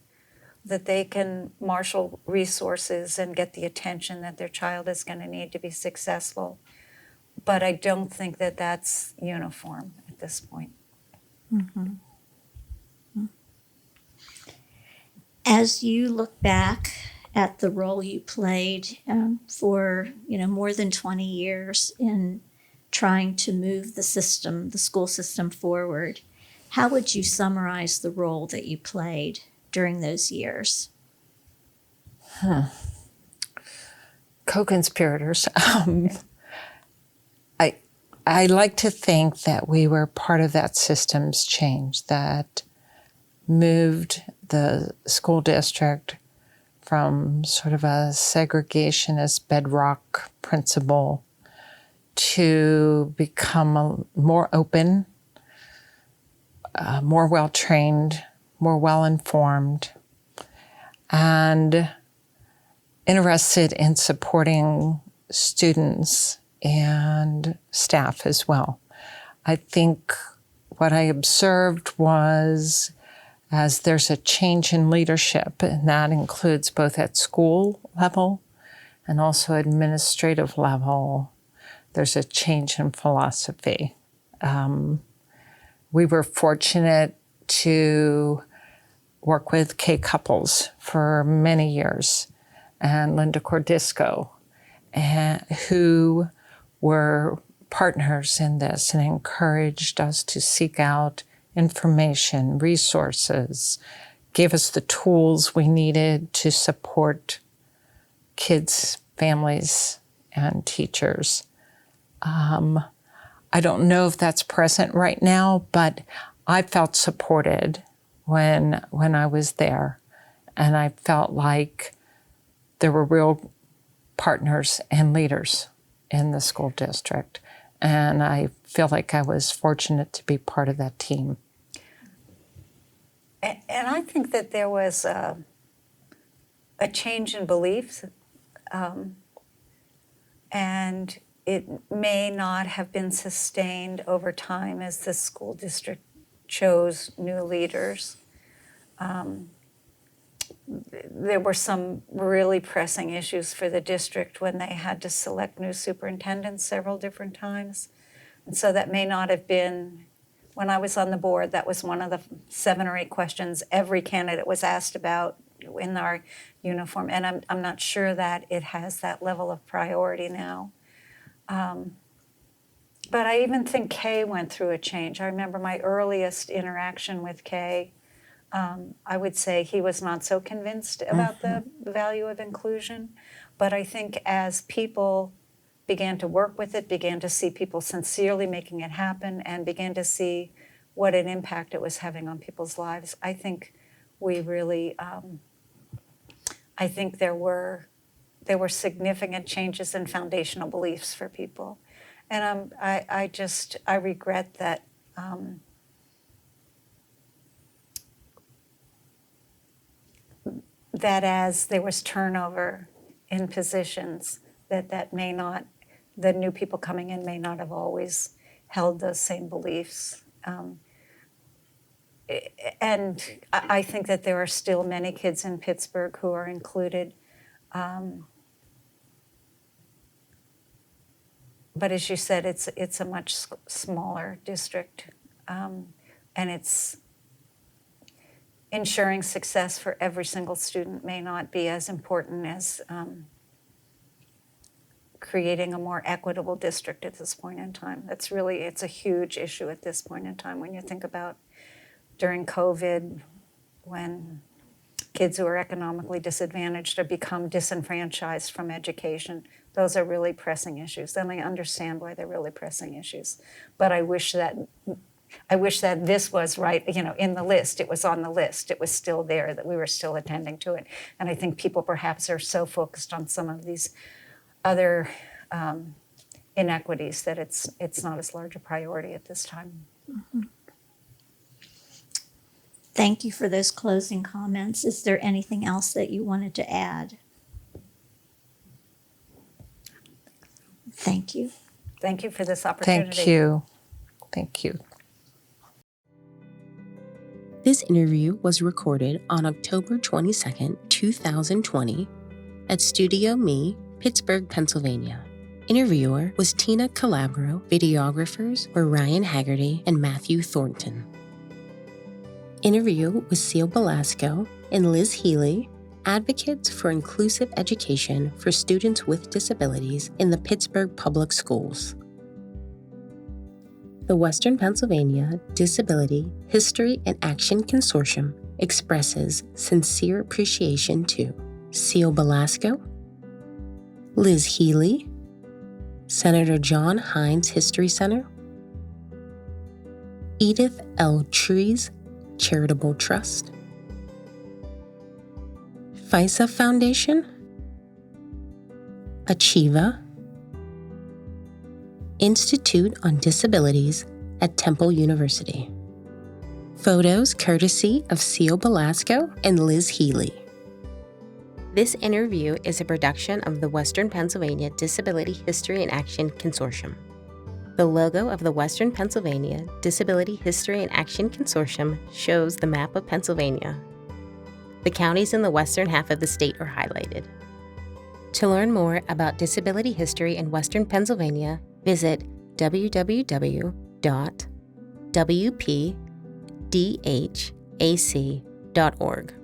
that they can marshal resources and get the attention that their child is going to need to be successful. But I don't think that that's uniform at this point. Mm-hmm. As you look back at the role you played for more than 20 years in trying to move the school system forward, how would you summarize the role that you played during those years? Co-conspirators. I like to think that we were part of that system's change that moved the school district from sort of a segregationist bedrock principle to become more open, more well-trained, more well-informed, and interested in supporting students and staff as well. I think what I observed was, as there's a change in leadership, and that includes both at school level and also administrative level, there's a change in philosophy. We were fortunate to work with K couples for many years, and Linda Cordisco, who were partners in this and encouraged us to seek out information, resources, gave us the tools we needed to support kids, families, and teachers. I don't know if that's present right now, but I felt supported when I was there, and I felt like there were real partners and leaders in the school district, and I feel like I was fortunate to be part of that team. And I think that there was a change in beliefs, and it may not have been sustained over time as the school district chose new leaders. There were some really pressing issues for the district when they had to select new superintendents several different times. And so that may not have been, when I was on the board, that was one of the 7 or 8 questions every candidate was asked about in our uniform. And I'm not sure that it has that level of priority now. But I even think Kay went through a change. I remember my earliest interaction with Kay. I would say he was not so convinced about the value of inclusion. But I think as people began to work with it, began to see people sincerely making it happen, and began to see what an impact it was having on people's lives, I think we really, I think there were significant changes in foundational beliefs for people. And I regret that that as there was turnover in positions, that may not, the new people coming in may not have always held those same beliefs. And I think that there are still many kids in Pittsburgh who are included. But as you said, it's a much smaller district, and it's ensuring success for every single student may not be as important as creating a more equitable district at this point in time. It's a huge issue at this point in time when you think about during COVID, when kids who are economically disadvantaged have become disenfranchised from education. Those are really pressing issues, and I understand why they're really pressing issues. But I wish that this was right, in the list. It was on the list. It was still there, that we were still attending to it. And I think people perhaps are so focused on some of these other inequities that it's not as large a priority at this time. Mm-hmm. Thank you for those closing comments. Is there anything else that you wanted to add? Thank you. Thank you for this opportunity. Thank you. Thank you. This interview was recorded on October 22nd, 2020 at Studio Me, Pittsburgh, Pennsylvania. Interviewer was Tina Calabro. Videographers were Ryan Haggerty and Matthew Thornton. Interview with Ceil Belasco and Liz Healey, advocates for inclusive education for students with disabilities in the Pittsburgh Public Schools. The Western Pennsylvania Disability History and Action Consortium expresses sincere appreciation to Ceil Belasco, Liz Healey, Senator John Hines History Center, Edith L. Trees Charitable Trust, FISA Foundation, Achieva, Institute on Disabilities at Temple University. Photos courtesy of Ceil Belasco and Liz Healey. This interview is a production of the Western Pennsylvania Disability History and Action Consortium. The logo of the Western Pennsylvania Disability History and Action Consortium shows the map of Pennsylvania. The counties in the western half of the state are highlighted. To learn more about disability history in Western Pennsylvania, visit www.wpdhac.org.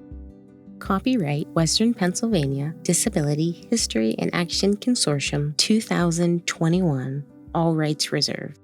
Copyright Western Pennsylvania Disability History and Action Consortium 2021. All rights reserved.